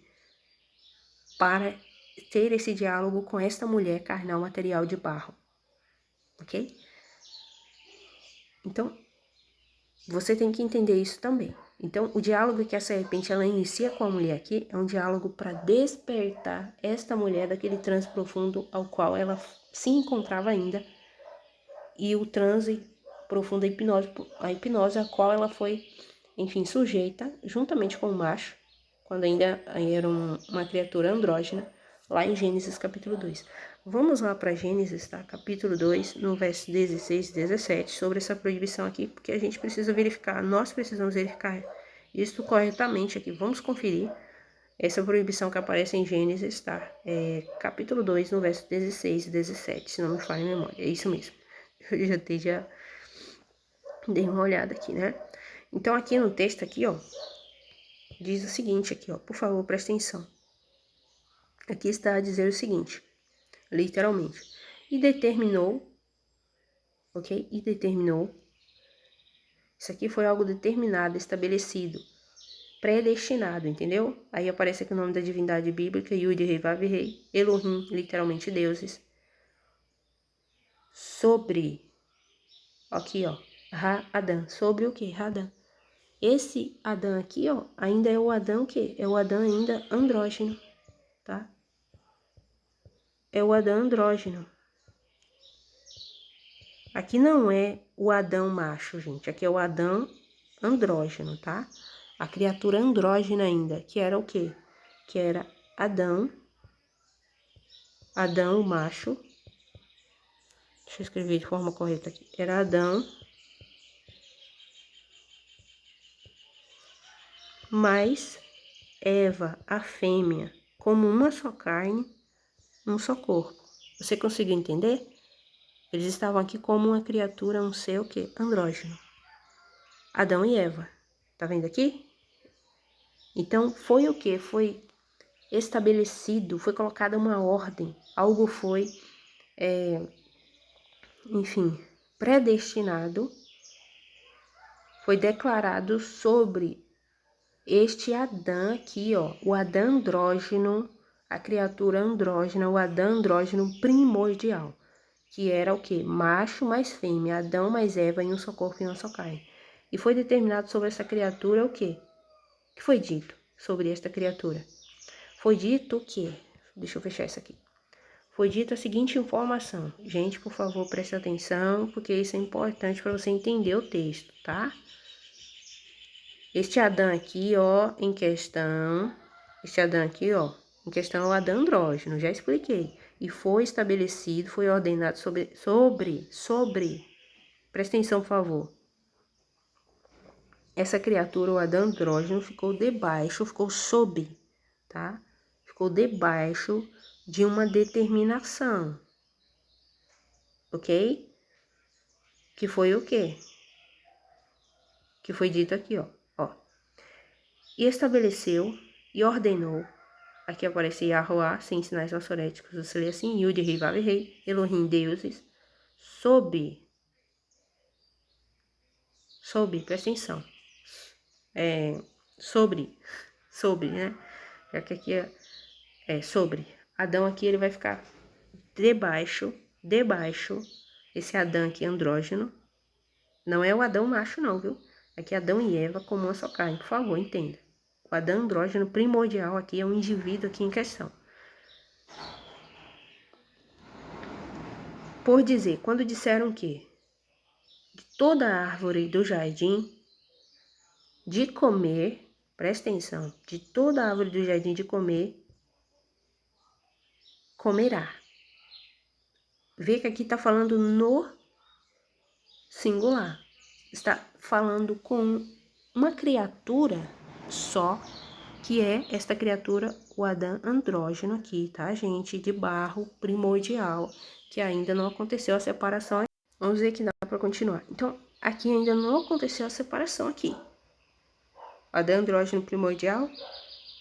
para ter esse diálogo com esta mulher carnal material de barro, ok? Então, você tem que entender isso também. Então, o diálogo que a serpente ela inicia com a mulher aqui é um diálogo para despertar esta mulher daquele transe profundo ao qual ela se encontrava ainda, e o transe profundo, a hipnose a qual ela foi, enfim, sujeita juntamente com o macho, quando ainda era uma criatura andrógena, lá em Gênesis capítulo 2. Vamos lá para Gênesis, tá? Capítulo 2, no verso 16 e 17, sobre essa proibição aqui, porque a gente precisa verificar, nós precisamos verificar isso corretamente aqui. Vamos conferir essa proibição que aparece em Gênesis, tá? Capítulo 2, no verso 16 e 17, se não me falha a memória. É isso mesmo. Eu já dei uma olhada aqui, né? Então, aqui no texto, aqui, ó, diz o seguinte aqui, ó, por favor, presta atenção. Aqui está a dizer o seguinte, literalmente. E determinou, ok? E determinou. Isso aqui foi algo determinado, estabelecido, predestinado, entendeu? Aí aparece aqui o nome da divindade bíblica, Yud, Rei, Vav, Rei, Elohim, literalmente deuses. Sobre, aqui, ó, Ra-Adã. Sobre o que? Ra-Adã. Esse Adão aqui, ó, ainda é o Adão que é o Adão ainda andrógeno, tá? É o Adão andrógeno. Aqui não é o Adão macho, gente. Aqui é o Adão andrógeno, tá? A criatura andrógena ainda, que era o quê? Que era Adão o macho. Deixa eu escrever de forma correta aqui. Era Adão mais Eva, a fêmea, como uma só carne, um só corpo. Você conseguiu entender? Eles estavam aqui como uma criatura, um ser o quê? Andrógeno. Adão e Eva. Tá vendo aqui? Então, foi o quê? Foi estabelecido, foi colocada uma ordem. Algo foi, enfim, predestinado. Foi declarado sobre este Adão aqui, ó. O Adão andrógeno, a criatura andrógena, o Adão andrógeno primordial. Que era o quê? Macho mais fêmea, Adão mais Eva em um só corpo e uma só carne. E foi determinado sobre essa criatura o quê? O que foi dito sobre esta criatura? Foi dito o quê? Deixa eu fechar isso aqui. Foi dita a seguinte informação. Gente, por favor, preste atenção, porque isso é importante para você entender o texto, tá? Este Adão aqui, ó, em questão... Este Adão aqui, ó, em questão é o Adão andrógeno, já expliquei. E foi estabelecido, foi ordenado sobre... Presta atenção, por favor. Essa criatura, o Adão andrógeno, ficou debaixo, ficou sob, tá? Ficou debaixo de uma determinação, ok? Que foi o quê? Que foi dito aqui, ó. E estabeleceu e ordenou, aqui aparece Yahuá, sem sinais maçoréticos, você lê assim, Yud, Rei, Vav, Rei, Elohim, deuses, sob, presta atenção, sobre, né? Já que aqui é sobre. Adão aqui, ele vai ficar debaixo, esse Adão aqui andrógeno, não é o Adão macho não, viu? Aqui Adão e Eva como uma só carne, por favor, entenda. O Adão andrógeno primordial aqui é um indivíduo aqui em questão. Por dizer, quando disseram que de toda árvore do jardim de comer, presta atenção, de toda árvore do jardim de comer, comerá. Vê que aqui tá falando no singular. Está falando com uma criatura só, que é esta criatura, o Adão andrógeno aqui, tá, gente? De barro primordial, que ainda não aconteceu a separação. Vamos ver que dá para continuar. Então, aqui ainda não aconteceu a separação aqui. Adão andrógeno primordial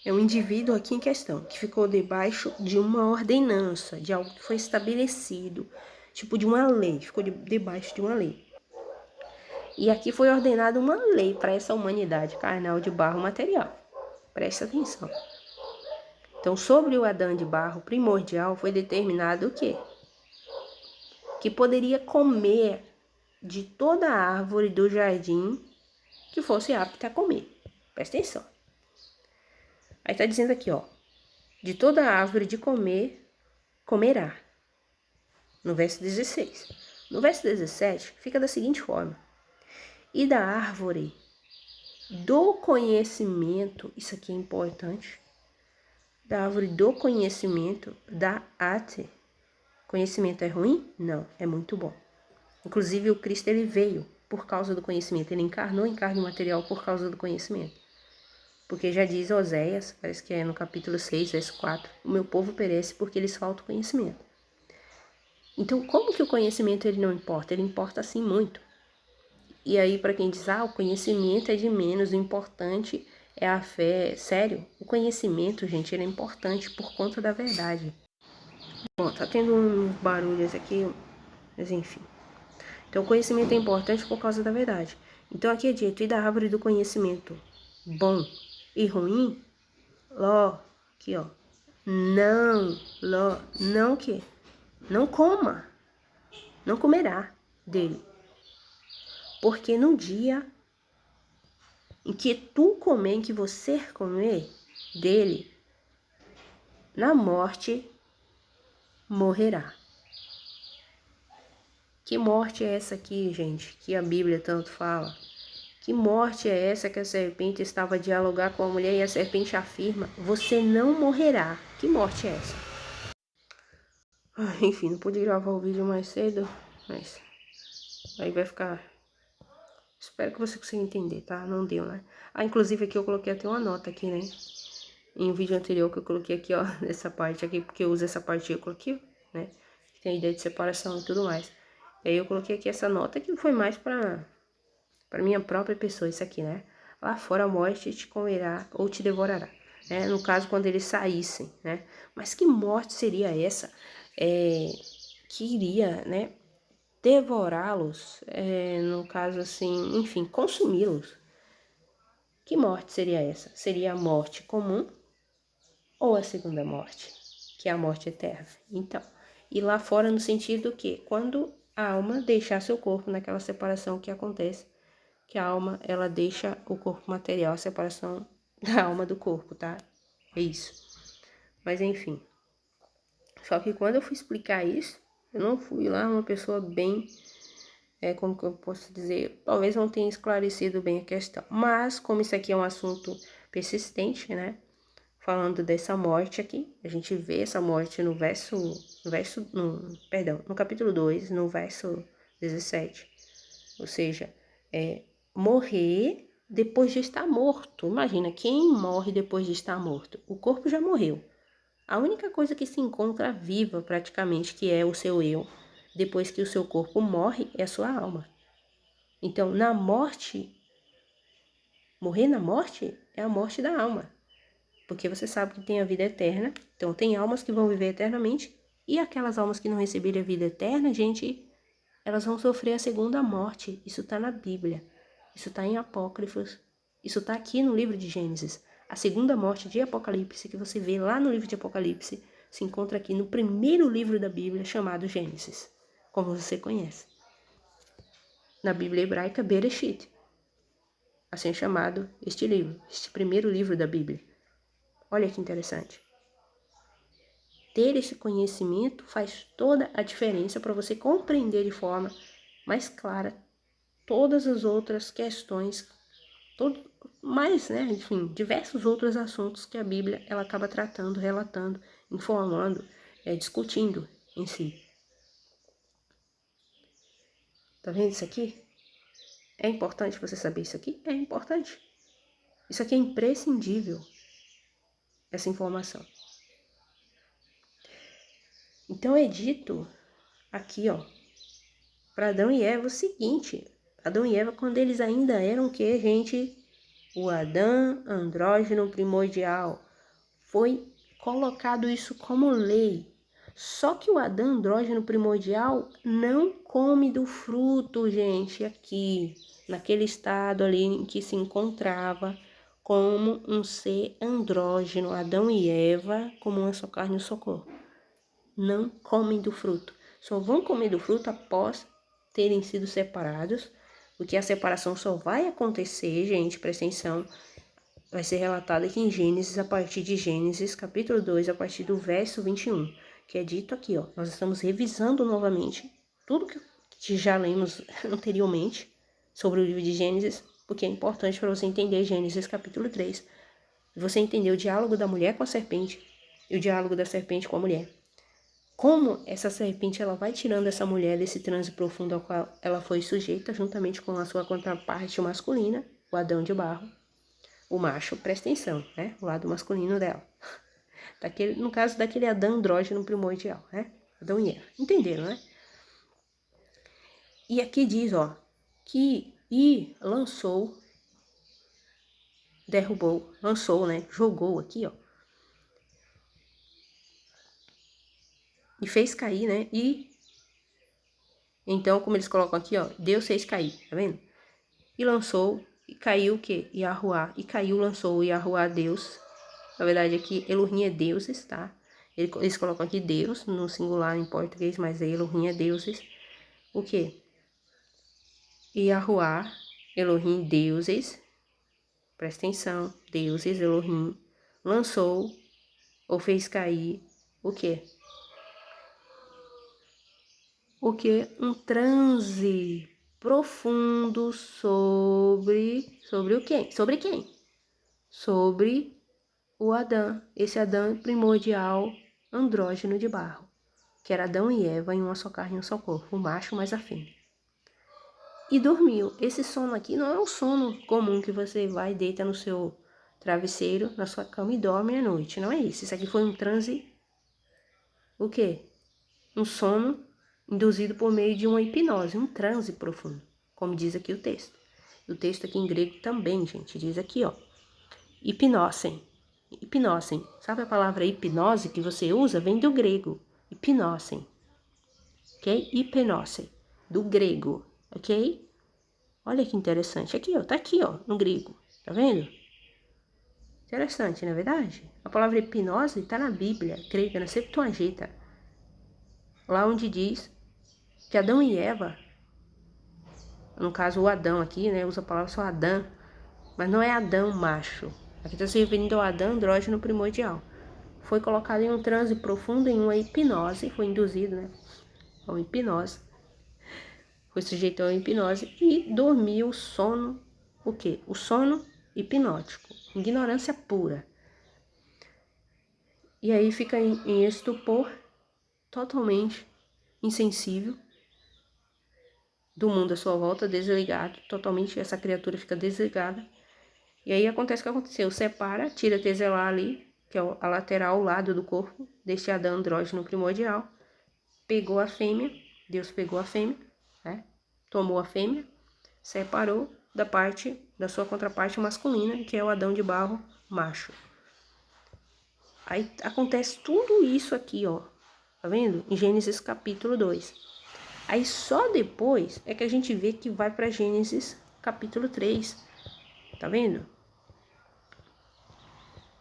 é um indivíduo aqui em questão, que ficou debaixo de uma ordenança, de algo que foi estabelecido, tipo de uma lei, ficou debaixo de uma lei. E aqui foi ordenada uma lei para essa humanidade carnal de barro material. Presta atenção. Então, sobre o Adão de barro primordial, foi determinado o quê? Que poderia comer de toda a árvore do jardim que fosse apta a comer. Presta atenção. Aí está dizendo aqui, ó. De toda a árvore de comer, comerá. No verso 16. No verso 17, fica da seguinte forma. E da árvore do conhecimento, isso aqui é importante, da árvore do conhecimento da ate. Conhecimento é ruim? Não, é muito bom. Inclusive o Cristo, ele veio por causa do conhecimento, ele encarnou em carne material por causa do conhecimento. Porque já diz Oséias, parece que é no capítulo 6, verso 4, o meu povo perece porque eles faltam conhecimento. Então, como que o conhecimento ele não importa? Ele importa sim muito. E aí, para quem diz, o conhecimento é de menos, o importante é a fé. Sério, o conhecimento, gente, ele é importante por conta da verdade. Bom, tá tendo uns barulhos aqui, mas enfim. Então, o conhecimento é importante por causa da verdade. Então, aqui é dito, e da árvore do conhecimento bom e ruim, ló, aqui ó, não que? Não coma, não comerá dele. Porque no dia em que tu comer, em que você comer dele, na morte morrerá. Que morte é essa aqui, gente, que a Bíblia tanto fala? Que morte é essa que a serpente estava a dialogar com a mulher e a serpente afirma, você não morrerá. Que morte é essa? Enfim, não pude gravar o vídeo mais cedo, mas aí vai ficar... Espero que você consiga entender, tá? Não deu, né? Inclusive aqui eu coloquei até uma nota aqui, né? Em um vídeo anterior que eu coloquei aqui, ó, nessa parte aqui, porque eu uso essa parte aqui, né? Que tem a ideia de separação e tudo mais. E aí eu coloquei aqui essa nota que foi mais para minha própria pessoa, isso aqui, né? Lá fora a morte te comerá ou te devorará, né? No caso, quando eles saíssem, né? Mas que morte seria essa? Que iria, né? Devorá-los, no caso assim, enfim, consumi-los. Que morte seria essa? Seria a morte comum ou a segunda morte, que é a morte eterna? Então, e lá fora no sentido que quando a alma deixar seu corpo naquela separação que acontece, que a alma, ela deixa o corpo material, a separação da alma do corpo, tá? É isso. Mas enfim. Só que quando eu fui explicar isso, eu não fui lá uma pessoa bem, como que eu posso dizer, talvez não tenha esclarecido bem a questão. Mas, como isso aqui é um assunto persistente, né? Falando dessa morte aqui, a gente vê essa morte no capítulo 2, no verso 17. Ou seja, morrer depois de estar morto. Imagina, quem morre depois de estar morto? O corpo já morreu. A única coisa que se encontra viva, praticamente, que é o seu eu, depois que o seu corpo morre, é a sua alma. Então, na morte, morrer na morte é a morte da alma. Porque você sabe que tem a vida eterna. Então, tem almas que vão viver eternamente. E aquelas almas que não receberem a vida eterna, gente, elas vão sofrer a segunda morte. Isso está na Bíblia. Isso está em Apócrifos. Isso está aqui no livro de Gênesis. A segunda morte de Apocalipse, que você vê lá no livro de Apocalipse, se encontra aqui no primeiro livro da Bíblia, chamado Gênesis, como você conhece. Na Bíblia hebraica, Bereshit. Assim é chamado este livro, este primeiro livro da Bíblia. Olha que interessante. Ter esse conhecimento faz toda a diferença para você compreender de forma mais clara todas as outras questões, enfim, diversos outros assuntos que a Bíblia ela acaba tratando, relatando, informando, discutindo em si. Tá vendo isso aqui? É importante você saber isso aqui? É importante. Isso aqui é imprescindível, essa informação. Então é dito aqui, ó, para Adão e Eva o seguinte: Adão e Eva, quando eles ainda eram o que, gente? O Adão andrógeno primordial. Foi colocado isso como lei. Só que o Adão andrógeno primordial não come do fruto, gente, aqui, naquele estado ali em que se encontrava como um ser andrógeno, Adão e Eva, como uma só carne e um só corpo. Não comem do fruto. Só vão comer do fruto após terem sido separados, porque a separação só vai acontecer, gente, presta atenção, vai ser relatado aqui em Gênesis, a partir de Gênesis, capítulo 2, a partir do verso 21, que é dito aqui, ó. Nós estamos revisando novamente tudo que já lemos anteriormente sobre o livro de Gênesis, porque é importante para você entender Gênesis, capítulo 3. Você entender o diálogo da mulher com a serpente e o diálogo da serpente com a mulher. Como essa serpente ela vai tirando essa mulher desse transe profundo ao qual ela foi sujeita, juntamente com a sua contraparte masculina, o Adão de barro. O macho, presta atenção, né? O lado masculino dela. No caso daquele Adão andrógeno primordial, né? Adão e Eva. Entenderam, né? E aqui diz, ó, que lançou, derrubou, lançou, né? Jogou aqui, ó. E fez cair, né? E então, como eles colocam aqui, ó, Deus fez cair, tá vendo? E lançou, e caiu o quê? Yahuá. E caiu, lançou Yahuá Deus. Na verdade, aqui Elohim é deuses, tá? Eles colocam aqui Deus no singular em português, mas Elohim é deuses. O quê? Yahuá, Elohim, deuses. Presta atenção. Deuses, Elohim. Lançou ou fez cair o quê? O quê? Um transe profundo sobre o quê? Sobre quem? Sobre o Adão, esse Adão primordial andrógeno de barro, que era Adão e Eva em uma só carne e um só corpo, o macho mais a fêmea. E dormiu. Esse sono aqui não é um sono comum que você vai e deita no seu travesseiro, na sua cama e dorme à noite. Não é isso. Isso aqui foi um transe, o quê? Um sono induzido por meio de uma hipnose, um transe profundo, como diz aqui o texto. O texto aqui em grego também, gente, diz aqui, ó, hipnosen. Hipnosen. Sabe a palavra hipnose que você usa? Vem do grego. Hipnosen. Ok? Hipnose. Do grego. Ok? Olha que interessante. Aqui, ó. Tá aqui, ó. No grego. Tá vendo? Interessante, não é verdade? A palavra hipnose tá na Bíblia grega, na Septuaginta. Lá onde diz que Adão e Eva, no caso o Adão aqui, né? Usa a palavra só Adão. Mas não é Adão macho. Aqui está se referindo ao Adão andrógeno primordial. Foi colocado em um transe profundo, em uma hipnose, foi induzido, né? A uma hipnose. Foi sujeito a uma hipnose e dormiu o sono, o quê? O sono hipnótico. Ignorância pura. E aí fica em estupor, totalmente insensível do mundo à sua volta, desligado. Totalmente essa criatura fica desligada. E aí acontece o que aconteceu. Separa, tira a teselar ali, que é a lateral, o lado do corpo deste Adão andrógeno primordial. Pegou a fêmea, Deus pegou a fêmea, né? Tomou a fêmea, separou da sua contraparte masculina, que é o Adão de barro macho. Aí acontece tudo isso aqui, ó. Tá vendo? Em Gênesis capítulo 2. Aí só depois é que a gente vê que vai para Gênesis capítulo 3. Tá vendo?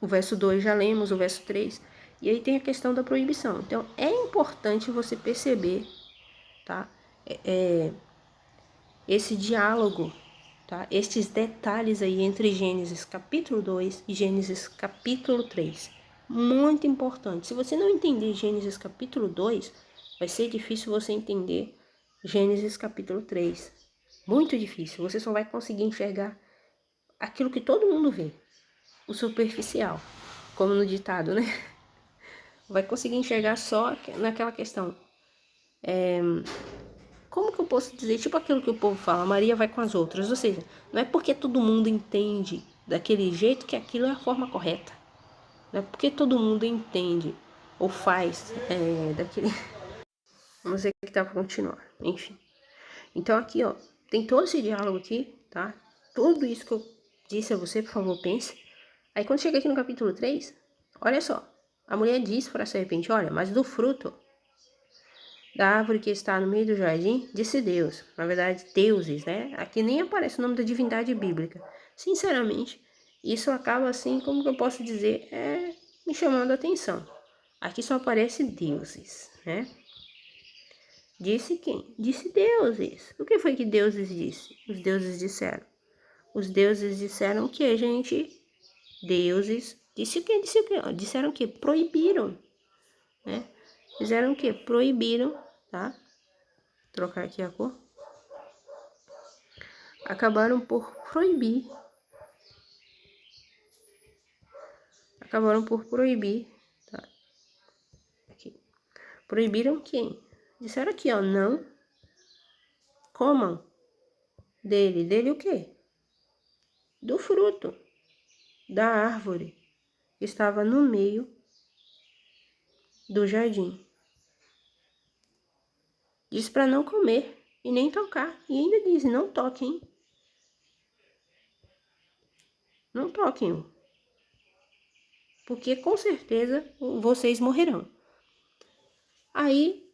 O verso 2 já lemos, o verso 3. E aí tem a questão da proibição. Então, é importante você perceber, tá? Esse diálogo, tá? Estes detalhes aí entre Gênesis capítulo 2 e Gênesis capítulo 3. Muito importante. Se você não entender Gênesis capítulo 2, vai ser difícil você entender Gênesis capítulo 3. Muito difícil. Você só vai conseguir enxergar aquilo que todo mundo vê, o superficial, como no ditado, né? Vai conseguir enxergar só naquela questão como que eu posso dizer? Tipo aquilo que o povo fala, Maria vai com as outras. Ou seja, não é porque todo mundo entende daquele jeito que aquilo é a forma correta. Não é porque todo mundo entende ou faz daquele... Vamos ver o que tá pra continuar. Enfim. Então aqui, ó, tem todo esse diálogo aqui, tá? Tudo isso que eu disse a você, por favor, pense. Aí quando chega aqui no capítulo 3, olha só. A mulher diz para a serpente, olha, mas do fruto da árvore que está no meio do jardim, disse Deus. Na verdade, deuses, né? Aqui nem aparece o nome da divindade bíblica. Sinceramente, isso acaba assim, como que eu posso dizer, me chamando a atenção. Aqui só aparece deuses, né? Disse quem? Disse deuses. O que foi que deuses disse? Os deuses disseram. Os deuses disseram que, gente, deuses, disse o que? Disse o que? Disseram que proibiram, né? Fizeram o que? Proibiram, tá? Trocar aqui a cor. Acabaram por proibir. Acabaram por proibir, tá? Aqui. Proibiram quem? Disseram aqui, ó, não comam dele. Dele o quê? Do fruto da árvore que estava no meio do jardim. Diz para não comer e nem tocar. E ainda diz, não toquem. Não toquem. Porque com certeza vocês morrerão. Aí,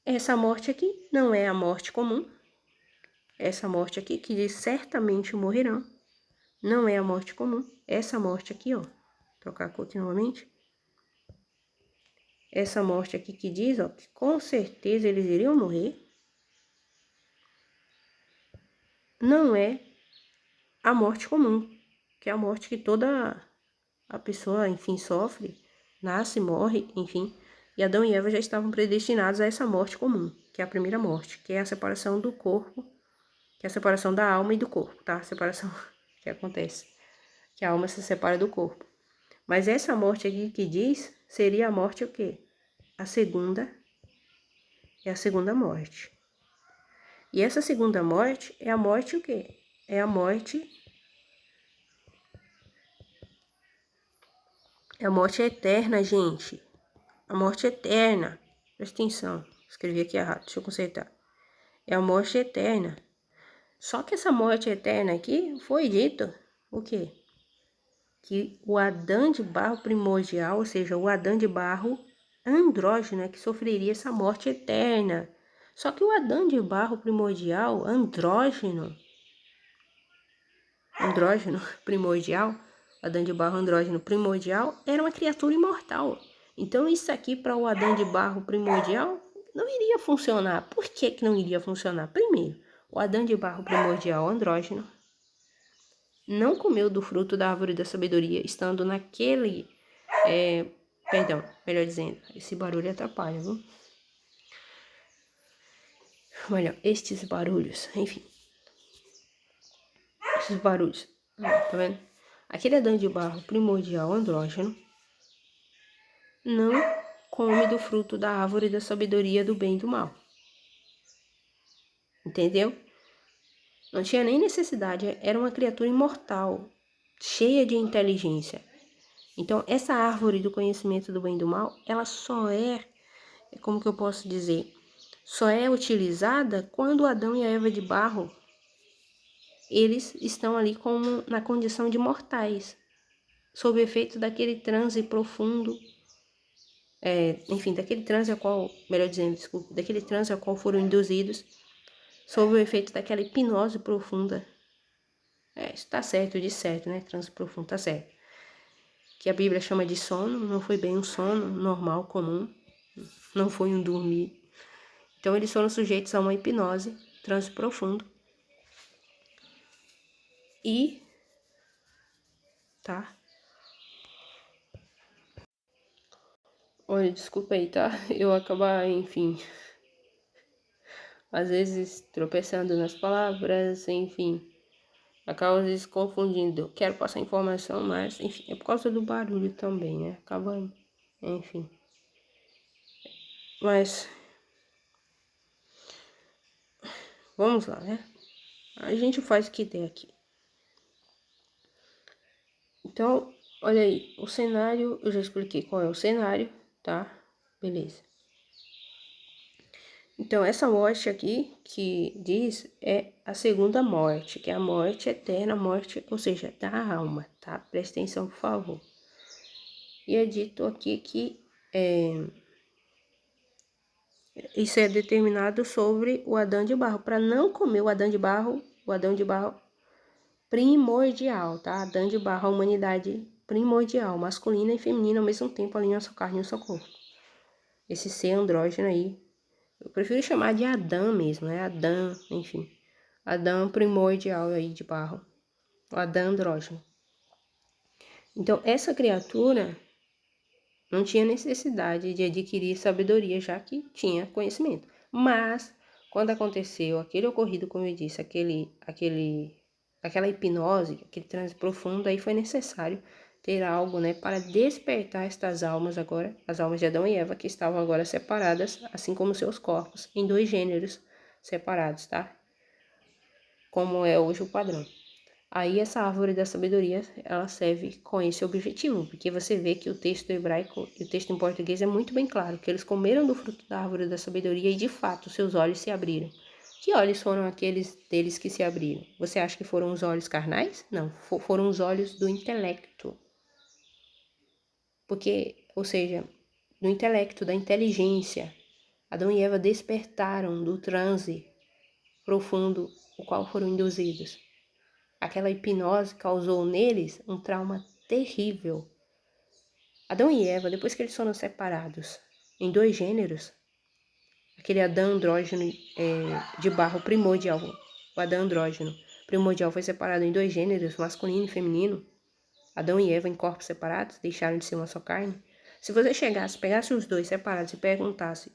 essa morte aqui não é a morte comum. Essa morte aqui, que diz certamente morrerão, não é a morte comum. Essa morte aqui, ó, trocar continuamente. Essa morte aqui que diz, ó, que com certeza eles iriam morrer, não é a morte comum, que é a morte que toda a pessoa, enfim, sofre, nasce, morre, enfim. E Adão e Eva já estavam predestinados a essa morte comum, que é a primeira morte, que é a separação do corpo, que é a separação da alma e do corpo, tá? A separação que acontece, que a alma se separa do corpo. Mas essa morte aqui que diz, seria a morte o quê? A segunda, é a segunda morte. E essa segunda morte é a morte o quê? É a morte eterna, gente. A morte eterna. Presta atenção. Escrevi aqui errado, deixa eu consertar. É a morte eterna. Só que essa morte eterna aqui foi dito o quê? Que o Adão de barro primordial, ou seja, o Adão de barro andrógeno, é que sofreria essa morte eterna. Só que o Adão de barro primordial, andrógeno primordial, Adão de barro andrógeno primordial, era uma criatura imortal. Então isso aqui para o Adão de barro primordial não iria funcionar. Por que que não iria funcionar? Primeiro, o Adão de barro primordial andrógeno não comeu do fruto da árvore da sabedoria, estando naquele... perdão, melhor dizendo, esse barulho atrapalha, viu? Olha, estes barulhos, enfim. Esses barulhos, tá vendo? Aquele Adão de barro primordial andrógeno não come do fruto da árvore da sabedoria do bem e do mal. Entendeu? Não tinha nem necessidade, era uma criatura imortal, cheia de inteligência. Então, essa árvore do conhecimento do bem e do mal, ela só como que eu posso dizer? Só é utilizada quando Adão e a Eva de barro, eles estão ali como na condição de mortais, sob o efeito daquele transe profundo, enfim, daquele transe ao qual, melhor dizendo, desculpa, daquele transe ao qual foram induzidos, sob o efeito daquela hipnose profunda. Isso tá certo, de certo, né? Transe profundo, tá certo. Que a Bíblia chama de sono, não foi bem um sono normal, comum, não foi um dormir. Então, eles foram sujeitos a uma hipnose, transe profundo. E, tá? Olha, desculpa aí, tá? Eu acabar, enfim, às vezes tropeçando nas palavras, enfim, acabo às vezes confundindo. Quero passar informação, mas, enfim, é por causa do barulho também, né? Acaba, enfim. Mas, Vamos lá, né? A gente faz o que tem aqui. Então, olha aí, o cenário, eu já expliquei qual é o cenário, tá? Beleza. Então, essa morte aqui que diz é a segunda morte, que é a morte eterna, a morte, ou seja, da alma, tá? Presta atenção, por favor. E é dito aqui que isso é determinado sobre o Adão de barro, para não comer o Adão de barro primordial, tá? Adão de barro, a humanidade primordial, masculina e feminina ao mesmo tempo, ali na sua carne e no seu corpo. Esse ser andrógeno aí, eu prefiro chamar de Adão mesmo, né? Adão, enfim. Adão primordial aí de barro. O Adão andrógeno. Então, essa criatura não tinha necessidade de adquirir sabedoria, já que tinha conhecimento. Mas, quando aconteceu aquele ocorrido, como eu disse, aquela hipnose, aquele transe profundo, aí foi necessário ter algo, né, para despertar estas almas agora, as almas de Adão e Eva, que estavam agora separadas, assim como seus corpos, em 2 gêneros separados, tá? Como é hoje o padrão. Aí essa árvore da sabedoria, ela serve com esse objetivo, porque você vê que o texto hebraico e o texto em português é muito bem claro, que eles comeram do fruto da árvore da sabedoria e de fato seus olhos se abriram. Que olhos foram aqueles deles que se abriram? Você acha que foram os olhos carnais? Não, foram os olhos do intelecto. Porque, ou seja, do intelecto, da inteligência. Adão e Eva despertaram do transe profundo, o qual foram induzidos. Aquela hipnose causou neles um trauma terrível. Adão e Eva, depois que eles foram separados em 2 gêneros, aquele Adão andrógeno de barro primordial, o Adão andrógeno primordial foi separado em 2 gêneros, masculino e feminino. Adão e Eva em corpos separados, deixaram de ser uma só carne. Se você pegasse os dois separados e perguntasse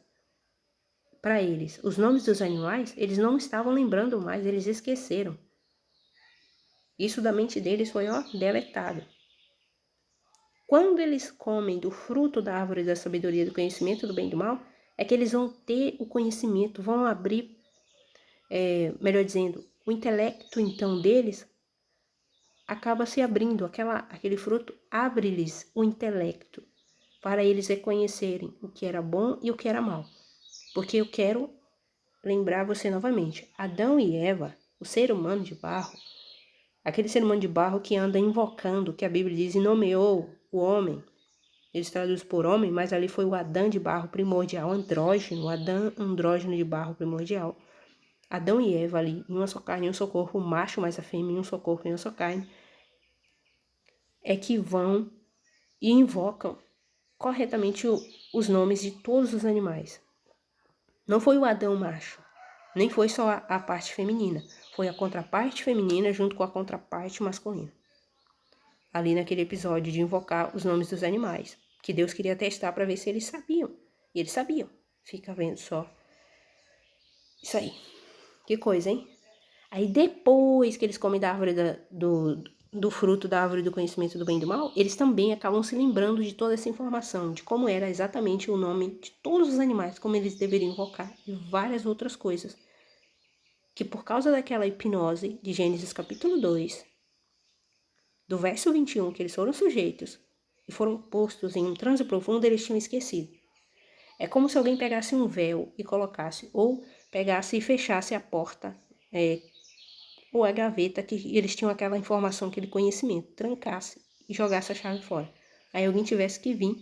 para eles os nomes dos animais, eles não estavam lembrando mais, eles esqueceram. Isso da mente deles foi, deletado. Quando eles comem do fruto da árvore da sabedoria, do conhecimento do bem e do mal, é que eles vão ter o conhecimento, vão abrir, melhor dizendo, o intelecto então deles acaba se abrindo, aquele fruto abre-lhes o intelecto para eles reconhecerem o que era bom e o que era mal. Porque eu quero lembrar você novamente, Adão e Eva, o ser humano de barro, aquele ser humano de barro que anda invocando, que a Bíblia diz, e nomeou o homem. Eles traduzem por homem, mas ali foi o Adão de barro primordial, andrógeno, o Adão andrógeno de barro primordial. Adão e Eva ali, em uma só carne, em um só corpo, o macho mais a fêmea, em um só corpo, em uma só carne, é que vão e invocam corretamente os nomes de todos os animais. Não foi o Adão macho, nem foi só a parte feminina, foi a contraparte feminina junto com a contraparte masculina. Ali naquele episódio de invocar os nomes dos animais, que Deus queria testar para ver se eles sabiam. E eles sabiam. Fica vendo só. Isso aí. Que coisa, hein? Aí depois que eles comem da árvore do fruto da árvore do conhecimento do bem e do mal, eles também acabam se lembrando de toda essa informação, de como era exatamente o nome de todos os animais, como eles deveriam invocar e várias outras coisas. Que por causa daquela hipnose de Gênesis capítulo 2, do verso 21, que eles foram sujeitos e foram postos em um transe profundo, eles tinham esquecido. É como se alguém pegasse um véu e colocasse, ou pegasse e fechasse a porta, ou a gaveta, que eles tinham aquela informação, aquele conhecimento, trancasse e jogasse a chave fora. Aí alguém tivesse que vir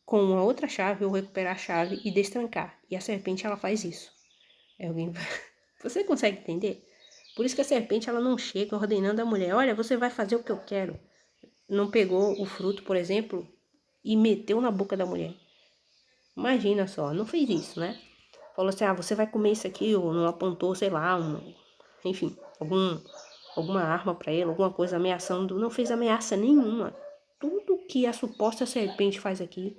com uma outra chave ou recuperar a chave e destrancar. E a serpente, ela faz isso. Alguém... Você consegue entender? Por isso que a serpente, ela não chega ordenando a mulher, olha, você vai fazer o que eu quero. Não pegou o fruto, por exemplo, e meteu na boca da mulher. Imagina só, não fez isso, né? Falou assim, você vai comer isso aqui, ou não apontou, sei lá, enfim, alguma arma para ele, alguma coisa ameaçando. Não fez ameaça nenhuma. Tudo que a suposta serpente faz aqui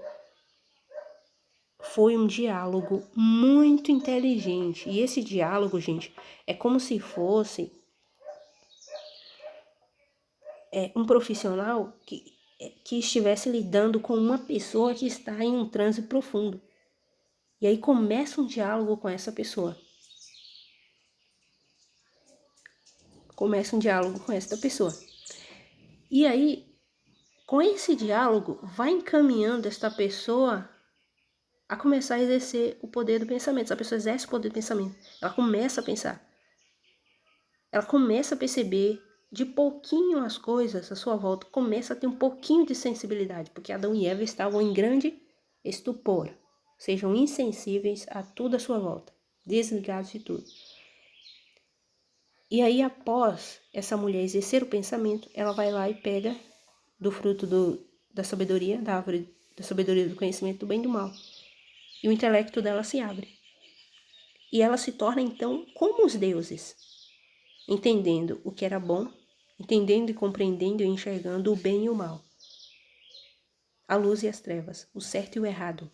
foi um diálogo muito inteligente. E esse diálogo, gente, é como se fosse um profissional que estivesse lidando com uma pessoa que está em um transe profundo. E aí começa um diálogo com essa pessoa. começa um diálogo com essa pessoa. E aí, com esse diálogo, vai encaminhando esta pessoa a começar a exercer o poder do pensamento. Essa pessoa exerce o poder do pensamento. Ela começa a pensar. Ela começa a perceber de pouquinho as coisas à sua volta. Começa a ter um pouquinho de sensibilidade. Porque Adão e Eva estavam em grande estupor. Sejam insensíveis a tudo à sua volta. Desligados de tudo. E aí, após essa mulher exercer o pensamento, ela vai lá e pega do fruto da sabedoria, da árvore da sabedoria do conhecimento do bem e do mal. E o intelecto dela se abre. E ela se torna, então, como os deuses, entendendo o que era bom, entendendo e compreendendo e enxergando o bem e o mal, a luz e as trevas, o certo e o errado.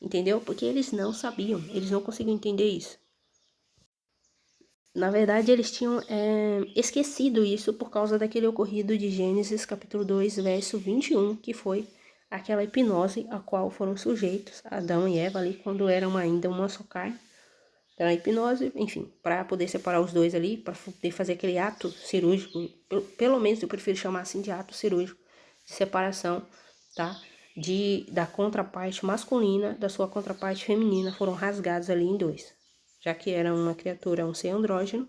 Entendeu? Porque eles não sabiam, eles não conseguiam entender isso. Na verdade, eles tinham esquecido isso por causa daquele ocorrido de Gênesis, capítulo 2, verso 21, que foi aquela hipnose a qual foram sujeitos Adão e Eva ali, quando eram ainda uma só carne. Era hipnose, enfim, para poder separar os dois ali, para poder fazer aquele ato cirúrgico, pelo menos eu prefiro chamar assim de ato cirúrgico, de separação, tá? Da contraparte masculina da sua contraparte feminina, foram rasgados ali em dois. Já que era uma criatura, um ser andrógeno,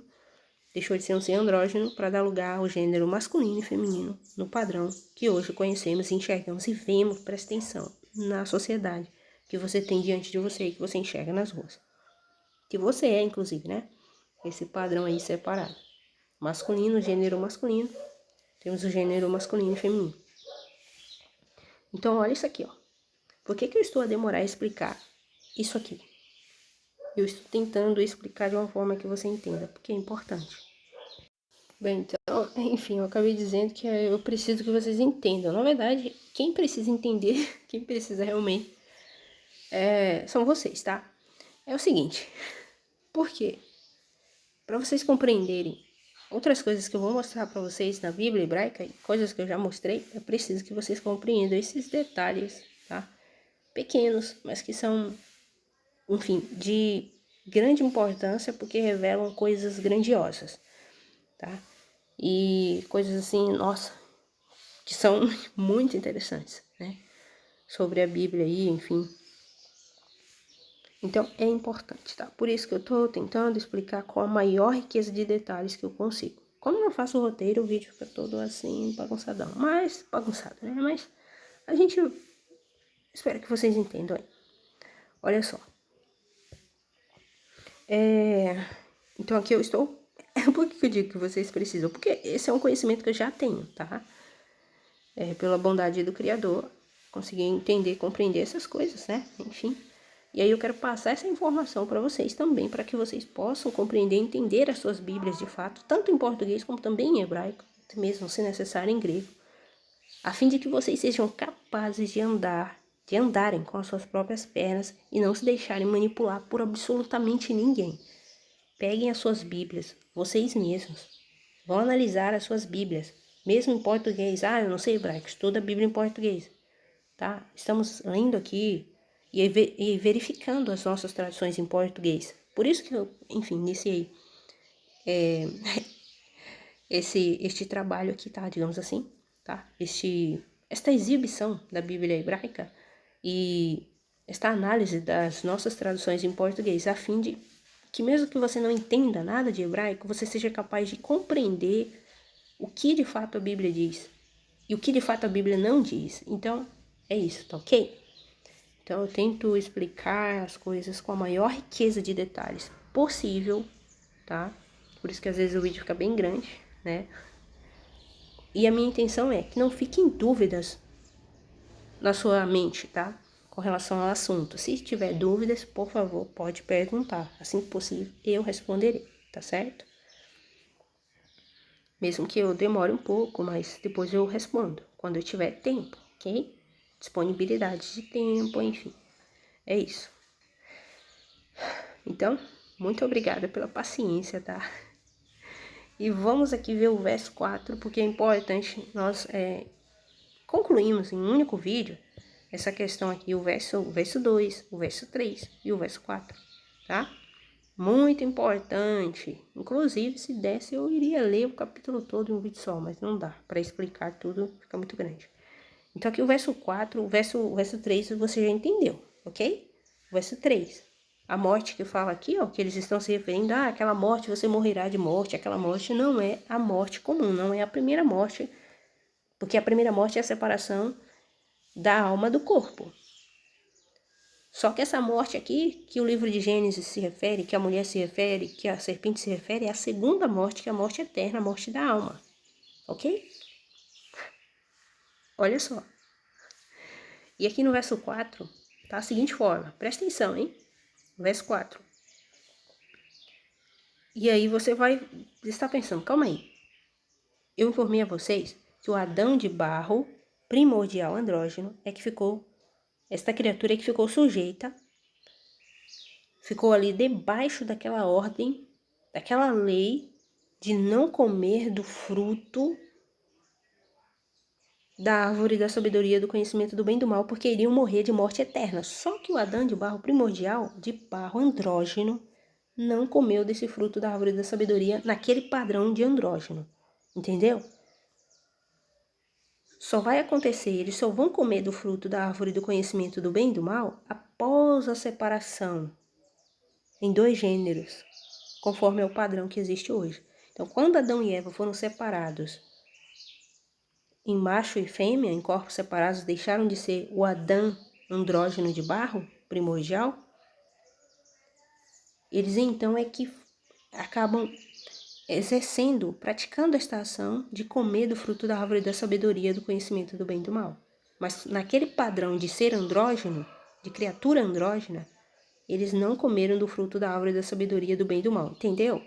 deixou de ser um ser andrógeno para dar lugar ao gênero masculino e feminino, no padrão que hoje conhecemos, enxergamos e vemos, presta atenção, na sociedade que você tem diante de você e que você enxerga nas ruas. Que você é, inclusive, né? Esse padrão aí separado. Masculino, gênero masculino. Temos o gênero masculino e feminino. Então, olha isso aqui, ó. Por que eu estou a demorar a explicar isso aqui? Eu estou tentando explicar de uma forma que você entenda, porque é importante. Bem, então, enfim, eu acabei dizendo que eu preciso que vocês entendam. Na verdade, quem precisa entender, quem precisa realmente, são vocês, tá? É o seguinte, por quê? Para vocês compreenderem outras coisas que eu vou mostrar para vocês na Bíblia hebraica, coisas que eu já mostrei, é preciso que vocês compreendam esses detalhes, tá? Pequenos, mas que são, enfim, de grande importância porque revelam coisas grandiosas, tá? E coisas assim, nossa, que são muito interessantes, né? Sobre a Bíblia aí, enfim. Então, é importante, tá? Por isso que eu tô tentando explicar com a maior riqueza de detalhes que eu consigo. Como eu não faço o roteiro, o vídeo fica todo assim, bagunçadão. Mais bagunçado, né? Mas a gente espera que vocês entendam aí. Olha só. Então, aqui eu estou... Por que eu digo que vocês precisam? Porque esse é um conhecimento que eu já tenho, tá? Pela bondade do Criador, consegui entender, compreender essas coisas, né? Enfim. E aí eu quero passar essa informação para vocês também, para que vocês possam compreender e entender as suas Bíblias de fato, tanto em português como também em hebraico, até mesmo se necessário em grego, a fim de que vocês sejam capazes de andarem com as suas próprias pernas e não se deixarem manipular por absolutamente ninguém. Peguem as suas Bíblias, vocês mesmos, vão analisar as suas Bíblias, mesmo em português. Eu não sei hebraico, estuda a Bíblia em português, tá? Estamos lendo aqui e verificando as nossas traduções em português. Por isso que eu, enfim, iniciei este trabalho aqui, tá? Digamos assim, tá? Esta exibição da Bíblia hebraica e esta análise das nossas traduções em português, a fim de que mesmo que você não entenda nada de hebraico, você seja capaz de compreender o que de fato a Bíblia diz e o que de fato a Bíblia não diz. Então, é isso, tá ok? Então, eu tento explicar as coisas com a maior riqueza de detalhes possível, tá? Por isso que às vezes o vídeo fica bem grande, né? E a minha intenção é que não fiquem dúvidas na sua mente, tá? Com relação ao assunto. Se tiver dúvidas, por favor, pode perguntar. Assim que possível, eu responderei, tá certo? Mesmo que eu demore um pouco, mas depois eu respondo, quando eu tiver tempo, ok? Disponibilidade de tempo, enfim. É isso. Então, muito obrigada pela paciência, tá? E vamos aqui ver o verso 4, porque é importante nós concluímos em um único vídeo essa questão aqui, o verso 2, o verso 3 e o verso 4, tá? Muito importante. Inclusive, se desse, eu iria ler o capítulo todo em um vídeo só, mas não dá. Para explicar tudo, fica muito grande. Então, aqui o verso 4, o verso 3 você já entendeu, ok? O verso 3. A morte que fala aqui, ó, que eles estão se referindo, aquela morte, você morrerá de morte. Aquela morte não é a morte comum, não é a primeira morte, porque a primeira morte é a separação da alma do corpo. Só que essa morte aqui, que o livro de Gênesis se refere, que a mulher se refere, que a serpente se refere, é a segunda morte, que é a morte eterna, a morte da alma. Ok? Olha só. E aqui no verso 4, tá a seguinte forma. Presta atenção, hein? Verso 4. E aí você está pensando, calma aí. Eu informei a vocês que o Adão de barro, primordial andrógeno, é que ficou, esta criatura é que ficou sujeita, ficou ali debaixo daquela ordem, daquela lei de não comer do fruto da árvore da sabedoria do conhecimento do bem e do mal, porque iriam morrer de morte eterna. Só que o Adão de barro primordial, de barro andrógeno, não comeu desse fruto da árvore da sabedoria naquele padrão de andrógeno. Entendeu? Só vai acontecer, eles só vão comer do fruto da árvore do conhecimento do bem e do mal após a separação em dois gêneros, conforme é o padrão que existe hoje. Então, quando Adão e Eva foram separados em macho e fêmea, em corpos separados, deixaram de ser o Adão andrógeno de barro, primordial, eles então é que acabam exercendo, praticando esta ação de comer do fruto da árvore da sabedoria do conhecimento do bem e do mal. Mas naquele padrão de ser andrógeno, de criatura andrógena, eles não comeram do fruto da árvore da sabedoria do bem e do mal, entendeu?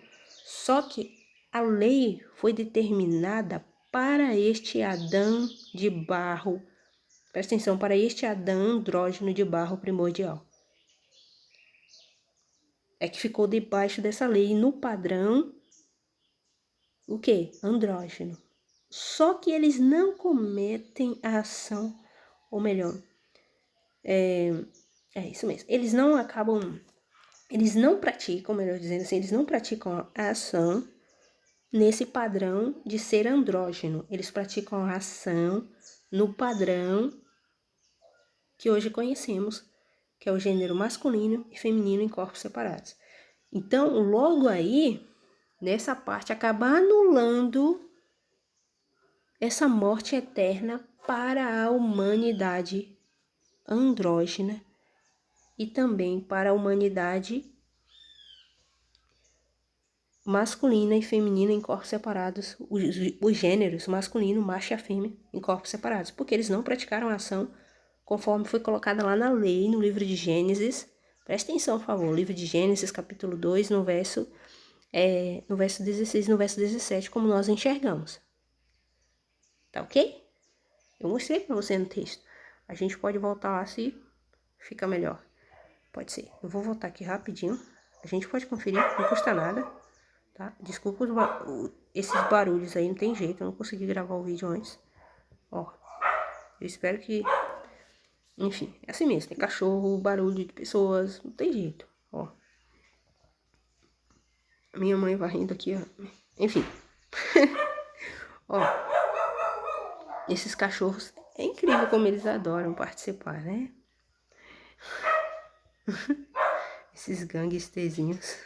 Só que a lei foi determinada para este Adão de barro, presta atenção, para este Adão andrógeno de barro primordial. É que ficou debaixo dessa lei no padrão, o quê? Andrógeno. Só que eles não cometem a ação, ou melhor, é isso mesmo, eles não praticam, melhor dizendo assim, eles não praticam a ação nesse padrão de ser andrógeno. Eles praticam a ação no padrão que hoje conhecemos, que é o gênero masculino e feminino em corpos separados. Então, logo aí, nessa parte, acaba anulando essa morte eterna para a humanidade andrógena e também para a humanidade masculina e feminina em corpos separados, os gêneros masculino, macho e a fêmea em corpos separados, porque eles não praticaram a ação conforme foi colocada lá na lei, no livro de Gênesis. Presta atenção, por favor, livro de Gênesis, capítulo 2, no verso 16 e no verso 17, como nós enxergamos. Tá ok? Eu mostrei para você no texto. A gente pode voltar lá se fica melhor. Pode ser. Eu vou voltar aqui rapidinho. A gente pode conferir, não custa nada, tá? Desculpa esses barulhos aí, não tem jeito, eu não consegui gravar o vídeo antes. Ó, eu espero que... Enfim, é assim mesmo, tem cachorro, barulho de pessoas, não tem jeito, ó. Minha mãe varrendo aqui, ó. Enfim. Ó, esses cachorros, é incrível como eles adoram participar, né? Esses gangsterzinhos.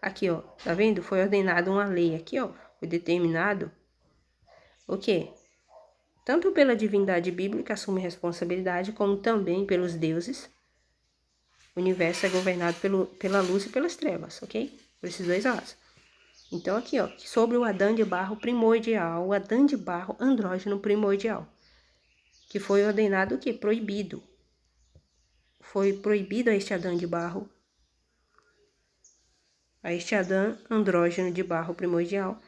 Aqui, ó, tá vendo? Foi ordenada uma lei aqui, ó. Foi determinado o quê? Tanto pela divindade bíblica assume responsabilidade, como também pelos deuses. O universo é governado pela luz e pelas trevas, ok? Por esses dois lados. Então, aqui, ó, sobre o Adão de barro primordial, o Adão de barro andrógeno primordial, que foi ordenado o quê? Proibido. Foi proibido a este Adão de barro, a este Adão andrógeno de barro primordial,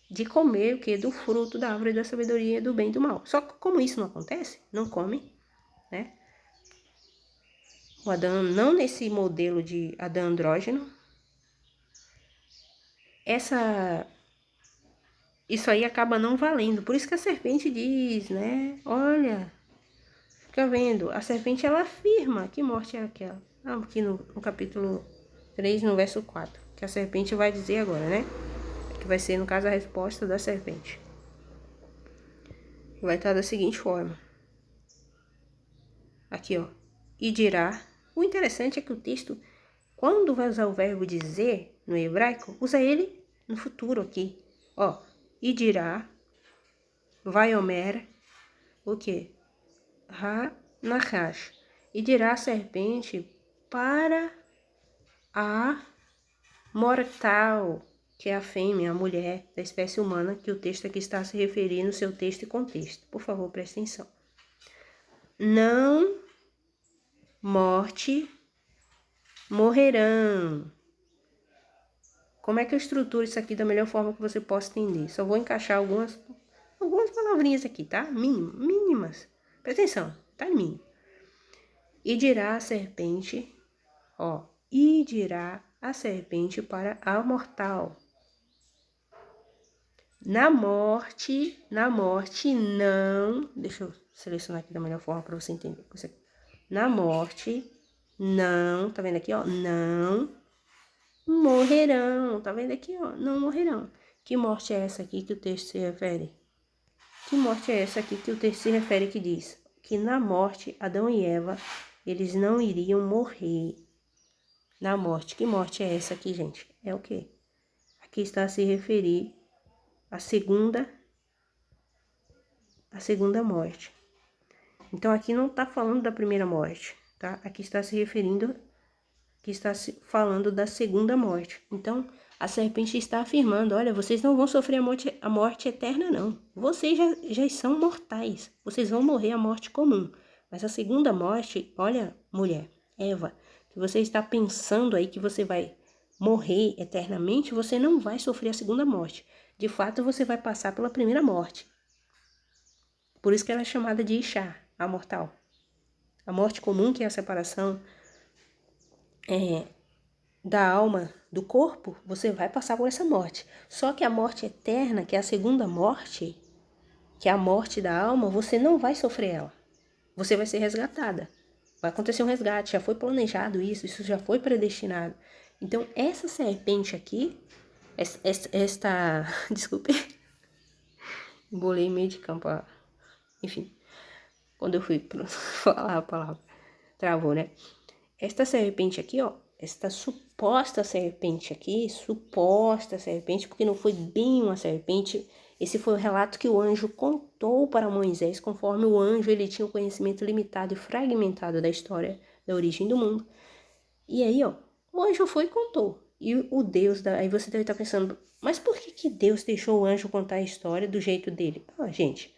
de comer o quê? Do fruto da árvore da sabedoria do bem e do mal. Só que como isso não acontece, não come, né? O Adão, não nesse modelo de Adão andrógeno, isso aí acaba não valendo. Por isso que a serpente diz, né? Olha, fica vendo, a serpente ela afirma que morte é aquela. Aqui no capítulo 3, no verso 4, que a serpente vai dizer agora, né? Que vai ser, no caso, a resposta da serpente. Vai estar da seguinte forma. Aqui, ó. E dirá. O interessante é que o texto, quando vai usar o verbo dizer no hebraico, usa ele no futuro aqui. Ó. E dirá. Vai Homer. O quê? Ha-nachash. E dirá a serpente para a mortal, que é a fêmea, a mulher da espécie humana, que o texto aqui está se referindo, seu texto e contexto. Por favor, preste atenção. Não morrerão. Como é que eu estruturo isso aqui da melhor forma que você possa entender? Só vou encaixar algumas palavrinhas aqui, tá? Mínimas. Presta atenção, tá mínimo. E dirá a serpente, ó. E dirá a serpente para a mortal. Na morte não... Deixa eu selecionar aqui da melhor forma para você entender. Na morte, não... Tá vendo aqui, ó? Não morrerão. Tá vendo aqui, ó? Não morrerão. Que morte é essa aqui que o texto se refere? Que morte é essa aqui que o texto se refere, que diz que na morte, Adão e Eva, eles não iriam morrer. Na morte. Que morte é essa aqui, gente? É o quê? Aqui está a se referir à segunda morte. Então, aqui não está falando da primeira morte, tá? Aqui está se referindo, aqui está se falando da segunda morte. Então, a serpente está afirmando, olha, vocês não vão sofrer a morte eterna, não. Vocês já são mortais. Vocês vão morrer a morte comum. Mas a segunda morte, olha, mulher, Eva, que você está pensando aí que você vai morrer eternamente, você não vai sofrer a segunda morte. De fato, você vai passar pela primeira morte. Por isso que ela é chamada de Ishá, a mortal. A morte comum, que é a separação da alma do corpo, você vai passar por essa morte. Só que a morte eterna, que é a segunda morte, que é a morte da alma, você não vai sofrer ela. Você vai ser resgatada. Vai acontecer um resgate, já foi planejado isso já foi predestinado. Então, essa serpente aqui, desculpe, embolei meio de campo, enfim, quando eu fui falar a palavra, travou, né? Esta serpente aqui, ó, esta suposta serpente, porque não foi bem uma serpente, esse foi o relato que o anjo contou para Moisés, conforme o anjo ele tinha um conhecimento limitado e fragmentado da história da origem do mundo. E aí, ó, o anjo foi e contou. E o Deus, aí você deve estar pensando, mas por que Deus deixou o anjo contar a história do jeito dele? Gente,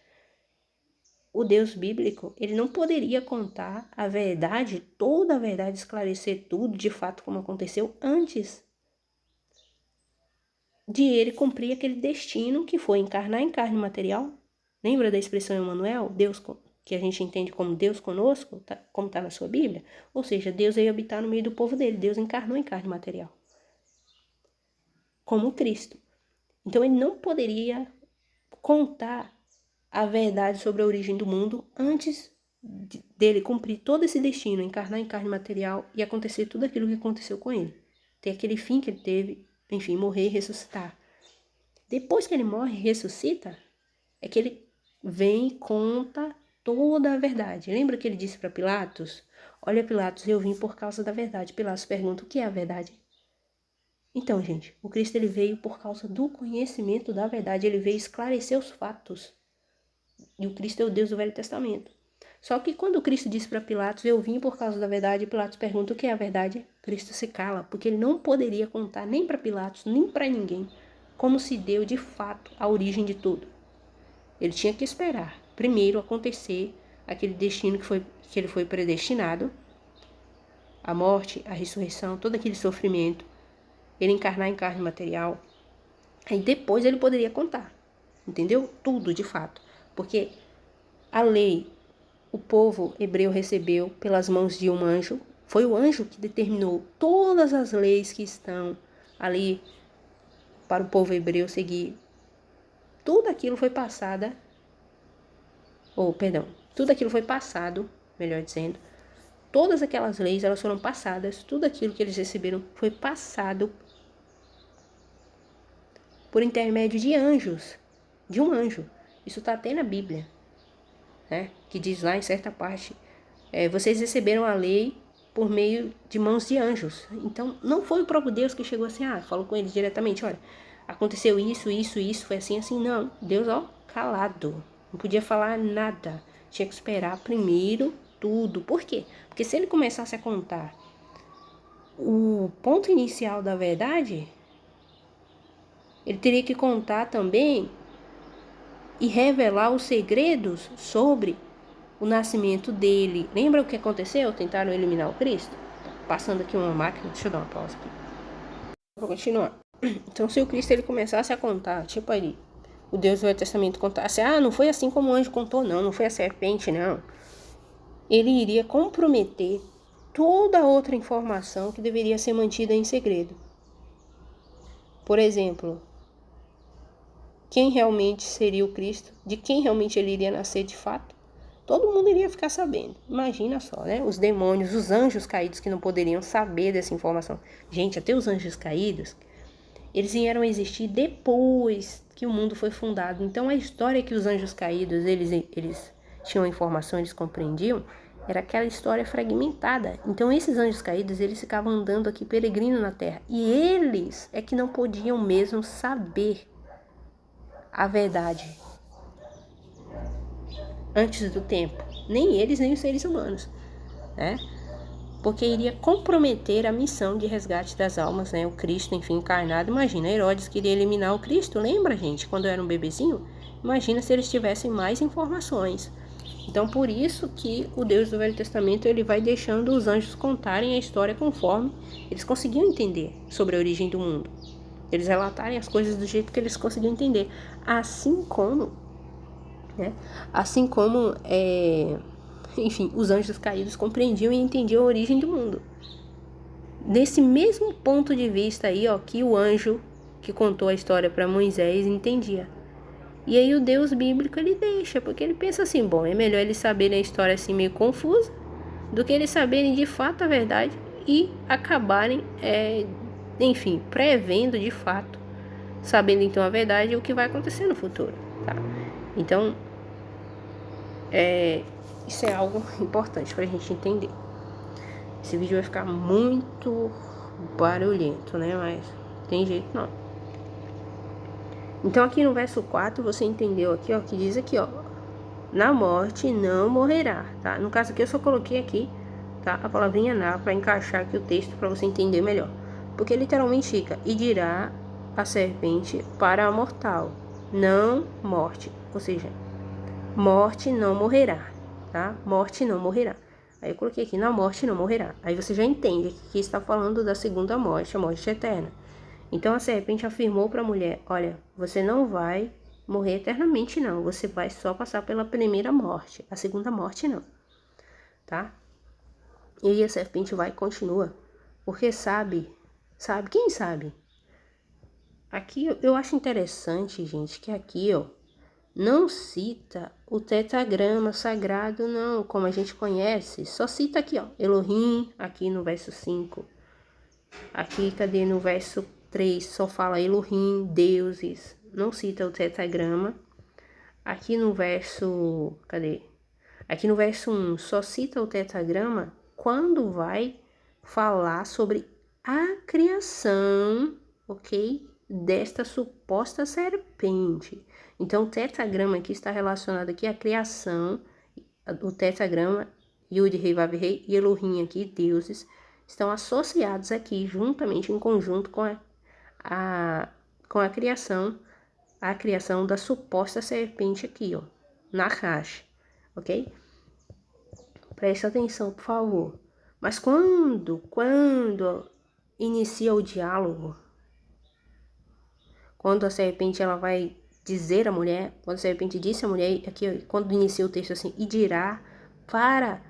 o Deus bíblico, ele não poderia contar a verdade, toda a verdade, esclarecer tudo de fato como aconteceu antes de ele cumprir aquele destino que foi encarnar em carne material. Lembra da expressão Emmanuel? Deus, que a gente entende como Deus conosco, como está na sua Bíblia? Ou seja, Deus veio habitar no meio do povo dele, Deus encarnou em carne material, como Cristo. Então ele não poderia contar a verdade sobre a origem do mundo antes dele cumprir todo esse destino, encarnar em carne material e acontecer tudo aquilo que aconteceu com ele. Ter aquele fim que ele teve, enfim, morrer e ressuscitar. Depois que ele morre e ressuscita, é que ele vem e conta toda a verdade. Lembra que ele disse para Pilatos? Olha, Pilatos, eu vim por causa da verdade. Pilatos pergunta, o que é a verdade? Então, gente, o Cristo ele veio por causa do conhecimento da verdade. Ele veio esclarecer os fatos. E o Cristo é o Deus do Velho Testamento. Só que quando o Cristo disse para Pilatos, eu vim por causa da verdade, Pilatos pergunta o que é a verdade, Cristo se cala, porque ele não poderia contar nem para Pilatos, nem para ninguém, como se deu de fato a origem de tudo. Ele tinha que esperar, primeiro, acontecer aquele destino que ele foi predestinado, a morte, a ressurreição, todo aquele sofrimento, ele encarnar em carne material, aí depois ele poderia contar, entendeu? Tudo de fato, porque a lei, o povo hebreu recebeu pelas mãos de um anjo. Foi o anjo que determinou todas as leis que estão ali para o povo hebreu seguir. Tudo aquilo foi tudo aquilo foi passado, melhor dizendo, todas aquelas leis, elas foram passadas, tudo aquilo que eles receberam foi passado por intermédio de anjos, de um anjo. Isso está até na Bíblia, né? Que diz lá em certa parte, vocês receberam a lei por meio de mãos de anjos. Então, não foi o próprio Deus que chegou assim, falou com eles diretamente, olha, aconteceu isso, foi assim, assim. Não, Deus, calado, não podia falar nada. Tinha que esperar primeiro tudo. Por quê? Porque se ele começasse a contar o ponto inicial da verdade, ele teria que contar também e revelar os segredos sobre o nascimento dele. Lembra o que aconteceu? Tentaram eliminar o Cristo? Passando aqui uma máquina, deixa eu dar uma pausa aqui. Vou continuar. Então, se o Cristo ele começasse a contar, tipo ali, o Deus do Velho Testamento contasse, não foi assim como o anjo contou, não foi a serpente, não. Ele iria comprometer toda outra informação que deveria ser mantida em segredo. Por exemplo, quem realmente seria o Cristo, de quem realmente ele iria nascer de fato, todo mundo iria ficar sabendo. Imagina só, né? Os demônios, os anjos caídos que não poderiam saber dessa informação. Gente, até os anjos caídos, eles vieram a existir depois que o mundo foi fundado. Então a história que os anjos caídos, eles tinham informação, eles compreendiam, era aquela história fragmentada. Então esses anjos caídos, eles ficavam andando aqui peregrino na terra. E eles é que não podiam mesmo saber a verdade antes do tempo. Nem eles, nem os seres humanos, né? Porque iria comprometer a missão de resgate das almas, né? O Cristo, enfim, encarnado. Imagina, Herodes queria eliminar o Cristo, lembra, gente? Quando era um bebezinho? Imagina se eles tivessem mais informações. Então, por isso que o Deus do Velho Testamento, ele vai deixando os anjos contarem a história conforme eles conseguiam entender sobre a origem do mundo. Eles relatarem as coisas do jeito que eles conseguiam entender. Assim como, enfim, os anjos caídos compreendiam e entendiam a origem do mundo. Nesse mesmo ponto de vista aí, que o anjo que contou a história para Moisés entendia. E aí o Deus bíblico ele deixa, porque ele pensa assim, bom, é melhor eles saberem a história assim meio confusa do que eles saberem de fato a verdade e acabarem, enfim, prevendo de fato, sabendo então a verdade e o que vai acontecer no futuro, tá? Então, isso é algo importante pra gente entender. Esse vídeo vai ficar muito barulhento, né? Mas tem jeito não. Então aqui no verso 4 você entendeu aqui, que diz aqui, na morte não morrerá, tá? No caso aqui eu só coloquei aqui, tá? A palavrinha na para encaixar aqui o texto para você entender melhor. Porque literalmente fica, e dirá a serpente para a mortal, não morte. Ou seja, morte não morrerá, tá? Morte não morrerá. Aí eu coloquei aqui, na morte não morrerá. Aí você já entende que está falando da segunda morte, a morte eterna. Então a serpente afirmou para a mulher, olha, você não vai morrer eternamente não, você vai só passar pela primeira morte, a segunda morte não, tá? E aí a serpente vai e continua, porque quem sabe? Aqui eu acho interessante, gente, que aqui, não cita o tetragrama sagrado, não, como a gente conhece. Só cita aqui, Elohim, aqui no verso 5. Aqui, cadê no verso 3? Só fala Elohim, deuses. Não cita o tetragrama. Aqui no verso... Cadê? Aqui no verso 1, só cita o tetragrama quando vai falar sobre a criação, ok? Desta suposta serpente. Então, o tetragrama aqui está relacionado aqui à criação, o tetragrama, Yud, Rei, Vav, Rei e Elohim aqui, deuses, estão associados aqui, juntamente, em conjunto com a criação da suposta serpente aqui, Nahash, ok? Preste atenção, por favor. Mas quando inicia o diálogo, quando a serpente ela vai dizer à mulher, quando a serpente disse à mulher, aqui quando inicia o texto assim, e dirá para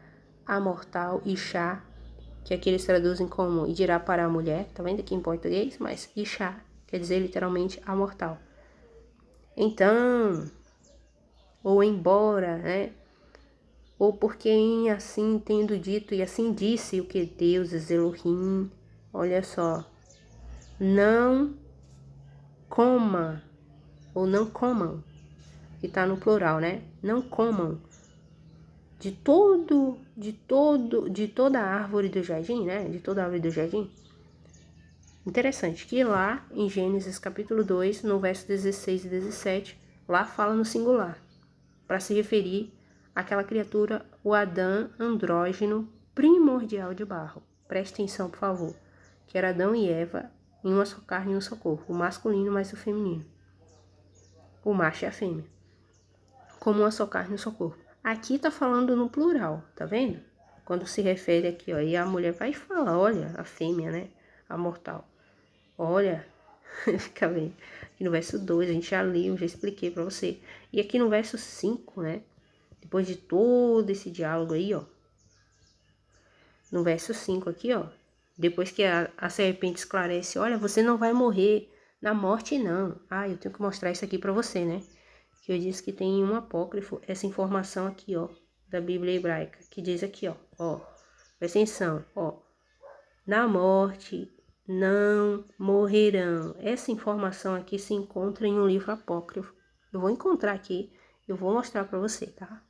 a mortal Ishá, que aqui eles traduzem como e dirá para a mulher, tá vendo aqui em português? Mas Ishá quer dizer literalmente a mortal. Então, ou embora, né? ou porque em assim tendo dito e assim disse o que Deus, Elohim, olha só, não coma, ou não comam, que tá no plural, né? Não comam de toda a árvore do jardim, né? De toda a árvore do jardim. Interessante que lá em Gênesis capítulo 2, no verso 16 e 17, lá fala no singular, para se referir àquela criatura, o Adão andrógeno primordial de barro. Preste atenção, por favor, que era Adão e Eva em uma só carne e um só corpo, o masculino mais o feminino, o macho e a fêmea, como uma só carne e um só corpo. Aqui tá falando no plural, tá vendo? Quando se refere aqui, ó, e a mulher vai falar, olha, a fêmea, né, a mortal. Olha, fica bem. Aqui no verso 2, a gente já leu, já expliquei pra você. E aqui no verso 5, né? Depois de todo esse diálogo aí, ó. No verso 5 aqui, ó. Depois que a serpente esclarece, olha, você não vai morrer na morte, não. Ah, eu tenho que mostrar isso aqui pra você, né? Que eu disse que tem um apócrifo, essa informação aqui, ó. Da Bíblia hebraica. Que diz aqui, ó. Ó, presta atenção, ó. Na morte não morrerão. Essa informação aqui se encontra em um livro apócrifo. Eu vou encontrar aqui, eu vou mostrar para você, tá?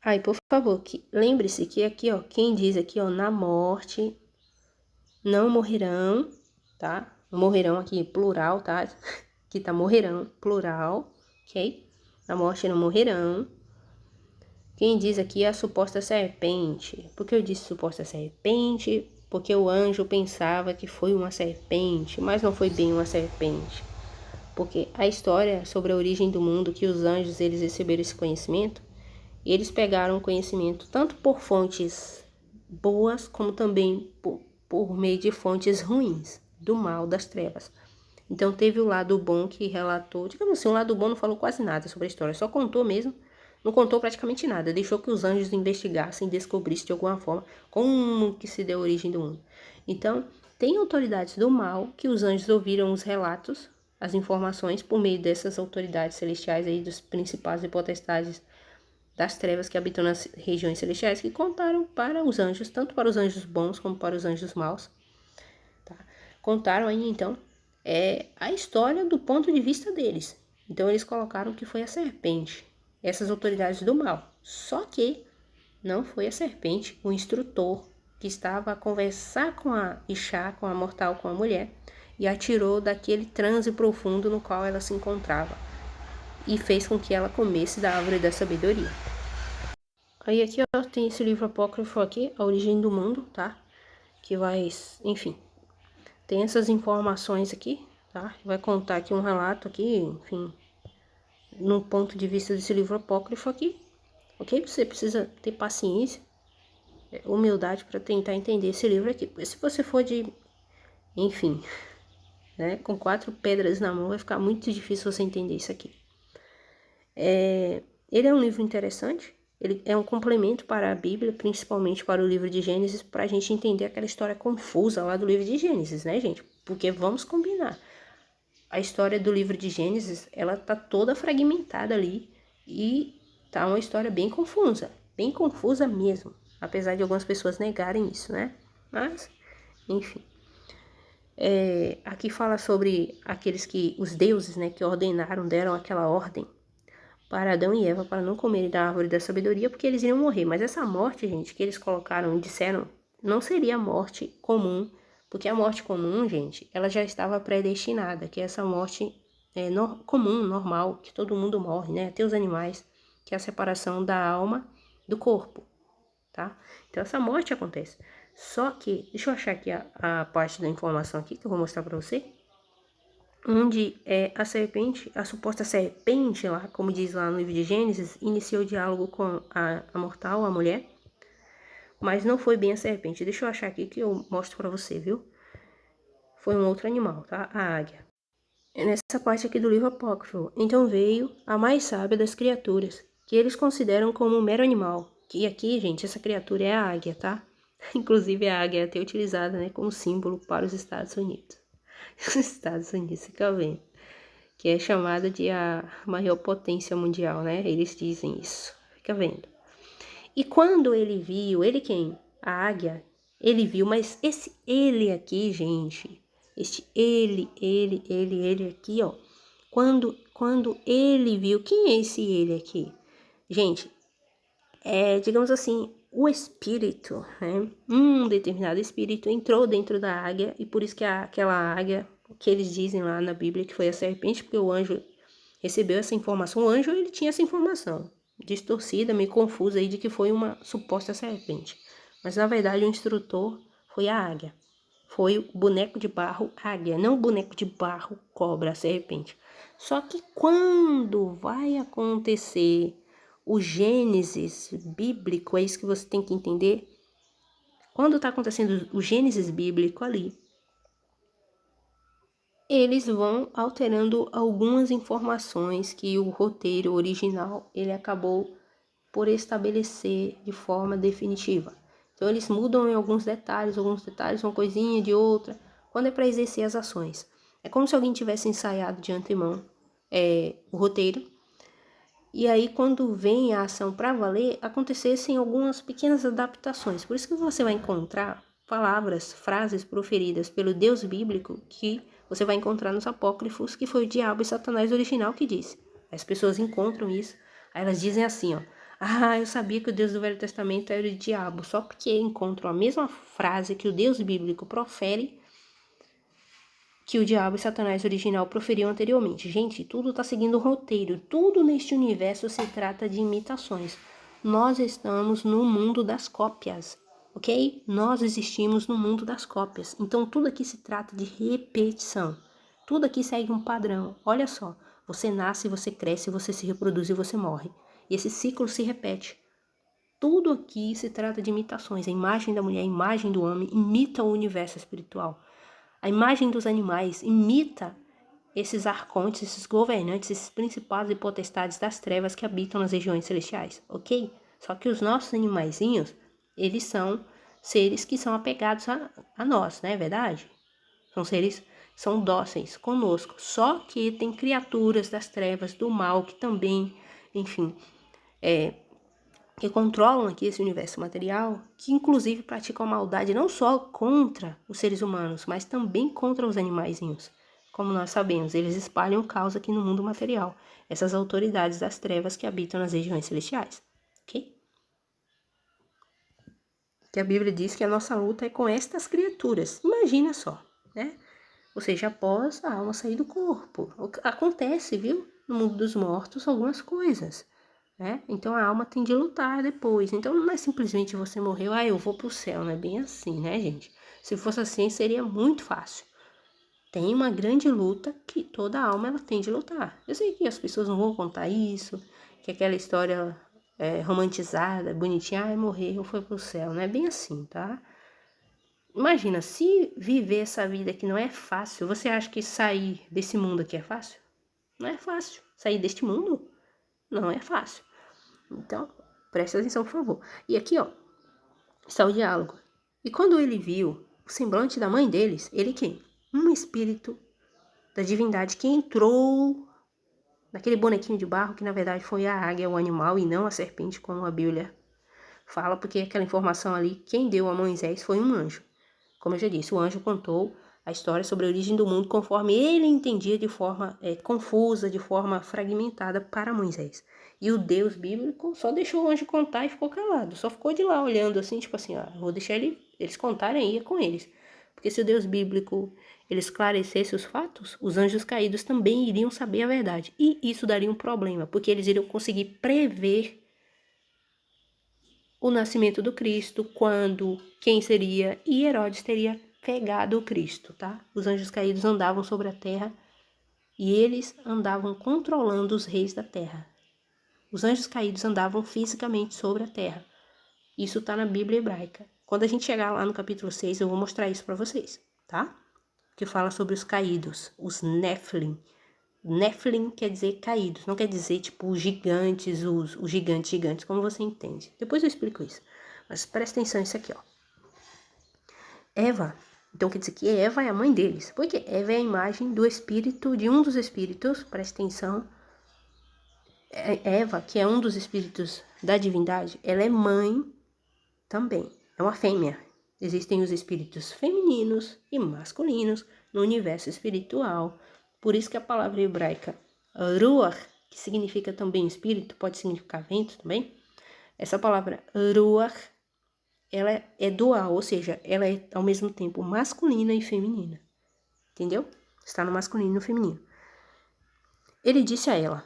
Aí, por favor, lembre-se que aqui, ó, quem diz aqui, ó, na morte não morrerão, tá? Morrerão aqui, plural, tá? Aqui tá morrerão, plural, ok? Na morte não morrerão. Quem diz aqui é a suposta serpente. Por que eu disse suposta serpente? Porque o anjo pensava que foi uma serpente, mas não foi bem uma serpente. Porque a história sobre a origem do mundo, que os anjos eles receberam esse conhecimento, eles pegaram o conhecimento tanto por fontes boas, como também por meio de fontes ruins, do mal, das trevas. Então teve o lado bom que relatou, digamos assim, o lado bom não falou quase nada sobre a história, só contou mesmo, não contou praticamente nada, deixou que os anjos investigassem e descobrissem de alguma forma como que se deu a origem do mundo. Então, tem autoridades do mal que os anjos ouviram os relatos, as informações, por meio dessas autoridades celestiais aí, dos principados e potestades das trevas que habitam nas regiões celestiais, que contaram para os anjos, tanto para os anjos bons como para os anjos maus, tá? Contaram aí, então, a história do ponto de vista deles. Então eles colocaram que foi a serpente, essas autoridades do mal. Só que não foi a serpente, o instrutor que estava a conversar com a Ixá, com a mortal, com a mulher, e atirou daquele transe profundo no qual ela se encontrava e fez com que ela comesse da árvore da sabedoria. Aí aqui, ó, tem esse livro apócrifo aqui, A Origem do Mundo, tá? Que vai, enfim, tem essas informações aqui, tá? Vai contar aqui um relato aqui, enfim, no ponto de vista desse livro apócrifo aqui, ok? Você precisa ter paciência, humildade para tentar entender esse livro aqui. Porque se você for enfim, né, com 4 pedras na mão, vai ficar muito difícil você entender isso aqui. Ele é um livro interessante, ele é um complemento para a Bíblia, principalmente para o livro de Gênesis, para a gente entender aquela história confusa lá do livro de Gênesis, né, gente? Porque vamos combinar. A história do livro de Gênesis, ela tá toda fragmentada ali e tá uma história bem confusa mesmo, apesar de algumas pessoas negarem isso, né? Mas, enfim. Aqui fala sobre os deuses, né, que deram aquela ordem para Adão e Eva para não comerem da árvore da sabedoria, porque eles iriam morrer. Mas essa morte, gente, que eles colocaram e disseram, não seria morte comum, porque a morte comum, gente, ela já estava predestinada, que é essa morte comum, normal, que todo mundo morre, né? Até os animais, que é a separação da alma do corpo, tá? Então essa morte acontece. Só que, deixa eu achar aqui a parte da informação aqui, que eu vou mostrar pra você, onde a serpente, a suposta serpente lá, como diz lá no livro de Gênesis, iniciou o diálogo com a mortal, a mulher, mas não foi bem a serpente. Deixa eu achar aqui que eu mostro pra você, viu? Foi um outro animal, tá? A águia. É nessa parte aqui do livro apócrifo. Então veio a mais sábia das criaturas, que eles consideram como um mero animal. Que aqui, gente, essa criatura é a águia, tá? Inclusive a águia é até utilizada, né, como símbolo para os Estados Unidos. Os Estados Unidos, fica vendo. Que é chamada de a maior potência mundial, né? Eles dizem isso. Fica vendo. E quando ele viu, ele quem? A águia. Ele viu, mas esse ele aqui, gente, este ele aqui, ó. Quando ele viu, quem é esse ele aqui? Gente, digamos assim, o espírito, né? Um determinado espírito entrou dentro da águia, e por isso que aquela águia, que eles dizem lá na Bíblia que foi a serpente, porque o anjo recebeu essa informação. O anjo, ele tinha essa informação distorcida, meio confusa aí, de que foi uma suposta serpente. Mas na verdade o instrutor foi a águia. Foi o boneco de barro águia, não o boneco de barro cobra, serpente. Só que quando vai acontecer o Gênesis bíblico, é isso que você tem que entender. Quando está acontecendo o Gênesis bíblico ali, eles vão alterando algumas informações que o roteiro original ele acabou por estabelecer de forma definitiva. Então eles mudam em alguns detalhes uma coisinha de outra, quando é para exercer as ações. É como se alguém tivesse ensaiado de antemão o roteiro, e aí quando vem a ação para valer, acontecessem algumas pequenas adaptações. Por isso que você vai encontrar palavras, frases proferidas pelo Deus bíblico que você vai encontrar nos apócrifos, que foi o diabo e Satanás original que disse. As pessoas encontram isso, aí elas dizem assim, ó: ah, eu sabia que o Deus do Velho Testamento era o diabo, só porque encontram a mesma frase que o Deus bíblico profere, que o diabo e Satanás original proferiam anteriormente. Gente, tudo está seguindo um roteiro. Tudo neste universo se trata de imitações. Nós estamos no mundo das cópias, ok? Nós existimos no mundo das cópias. Então, tudo aqui se trata de repetição. Tudo aqui segue um padrão. Olha só, você nasce, você cresce, você se reproduz e você morre. E esse ciclo se repete. Tudo aqui se trata de imitações. A imagem da mulher, a imagem do homem imita o universo espiritual. A imagem dos animais imita esses arcontes, esses governantes, esses principados e potestades das trevas que habitam nas regiões celestiais, ok? Só que os nossos animaizinhos, eles são seres que são apegados a nós, não é verdade? São seres, são dóceis conosco. Só que tem criaturas das trevas, do mal, que também, enfim, que controlam aqui esse universo material, que inclusive praticam a maldade não só contra os seres humanos, mas também contra os animaizinhos. Como nós sabemos, eles espalham o caos aqui no mundo material, essas autoridades das trevas que habitam nas regiões celestiais, ok? Que a Bíblia diz que a nossa luta é com estas criaturas. Imagina só, né? Ou seja, após a alma sair do corpo. Acontece, viu? No mundo dos mortos, algumas coisas. Então a alma tem de lutar depois. Então não é simplesmente você morreu, eu vou pro céu, não é bem assim, né, gente? Se fosse assim, seria muito fácil. Tem uma grande luta que toda alma ela tem de lutar. Eu sei que as pessoas não vão contar isso, que aquela história romantizada, bonitinha, morreu, foi pro céu, não é bem assim, tá? Imagina, se viver essa vida que não é fácil, você acha que sair desse mundo aqui é fácil? Não é fácil. Sair deste mundo não é fácil. Então, preste atenção, por favor. E aqui, ó, está o diálogo. E quando ele viu o semblante da mãe deles, ele quem? Um espírito da divindade que entrou naquele bonequinho de barro, que na verdade foi a águia, o animal, e não a serpente, como a Bíblia fala, porque aquela informação ali, quem deu a Moisés foi um anjo. Como eu já disse, o anjo contou a história sobre a origem do mundo conforme ele entendia de forma confusa, de forma fragmentada para Moisés. E o Deus bíblico só deixou o anjo contar e ficou calado. Só ficou de lá olhando assim, tipo assim, vou deixar eles contarem aí com eles. Porque se o Deus bíblico ele esclarecesse os fatos, os anjos caídos também iriam saber a verdade. E isso daria um problema, porque eles iriam conseguir prever o nascimento do Cristo, quando, quem seria, e Herodes teria pegado o Cristo, tá? Os anjos caídos andavam sobre a terra e eles andavam controlando os reis da terra. Os anjos caídos andavam fisicamente sobre a terra. Isso tá na Bíblia hebraica. Quando a gente chegar lá no capítulo 6, eu vou mostrar isso para vocês, tá? Que fala sobre os caídos, os Nephilim. Nephilim quer dizer caídos, não quer dizer tipo os gigantes, os gigantes, como você entende. Depois eu explico isso. Mas presta atenção nisso aqui, ó. Eva, então quer dizer que Eva é a mãe deles. Porque Eva é a imagem do espírito, de um dos espíritos, presta atenção. Eva, que é um dos espíritos da divindade, ela é mãe também, é uma fêmea. Existem os espíritos femininos e masculinos no universo espiritual. Por isso que a palavra hebraica ruach, que significa também espírito, pode significar vento também. Essa palavra ruach, ela é dual, ou seja, ela é ao mesmo tempo masculina e feminina. Entendeu? Está no masculino e no feminino. Ele disse a ela: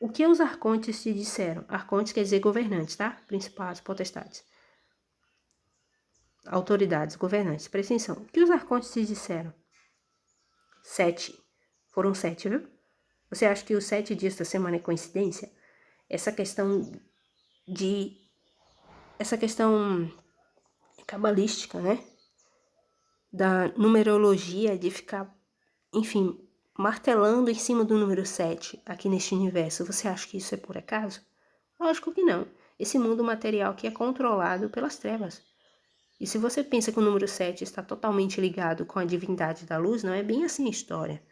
o que os arcontes te disseram? Arcontes quer dizer governantes, tá? Principados, potestades. Autoridades, governantes. Presta atenção. O que os arcontes te disseram? 7. Foram 7, viu? Você acha que os 7 dias da semana é coincidência? Essa questão cabalística, né? Da numerologia, de ficar, enfim, martelando em cima do número 7 aqui neste universo. Você acha que isso é por acaso? Lógico que não. Esse mundo material aqui é controlado pelas trevas. E se você pensa que o número 7 está totalmente ligado com a divindade da luz, não é bem assim a história.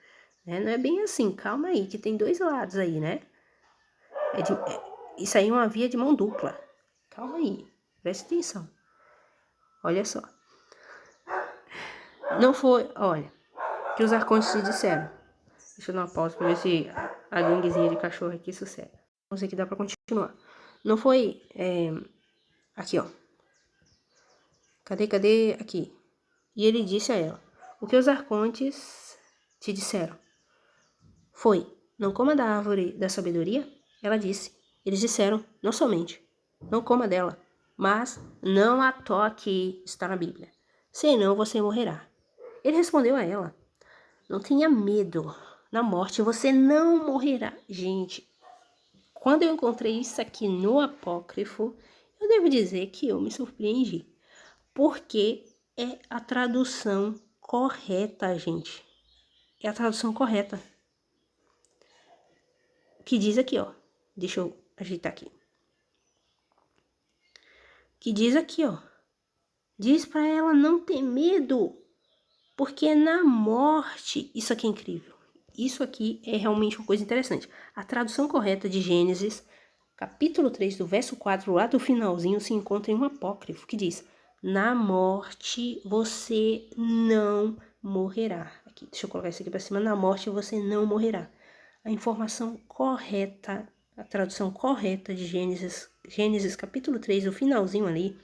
Né? Não é bem assim, calma aí, que tem dois lados aí, né? Isso aí é uma via de mão dupla. Calma aí, presta atenção. Olha só. Não foi, olha, que os arcontes te disseram. Deixa eu dar uma pausa pra ver se a ganguezinha de cachorro aqui sossega. Vamos ver que dá pra continuar. Não foi, aqui ó. Cadê? Aqui. E ele disse a ela: o que os arcontes te disseram? Foi: não coma da árvore da sabedoria? Ela disse: eles disseram, não somente, não coma dela, mas não a toque, está na Bíblia, senão você morrerá. Ele respondeu a ela: não tenha medo, na morte você não morrerá. Gente, quando eu encontrei isso aqui no apócrifo, eu devo dizer que eu me surpreendi, porque é a tradução correta, gente. É a tradução correta. Que diz aqui, ó. Deixa eu ajeitar aqui. Que diz aqui, ó. Diz para ela não ter medo, porque na morte, isso aqui é incrível. Isso aqui é realmente uma coisa interessante. A tradução correta de Gênesis, capítulo 3, do verso 4, lá do finalzinho, se encontra em um apócrifo que diz: na morte você não morrerá. Aqui, deixa eu colocar isso aqui para cima. Na morte você não morrerá. A informação correta, a tradução correta de Gênesis capítulo 3, o finalzinho ali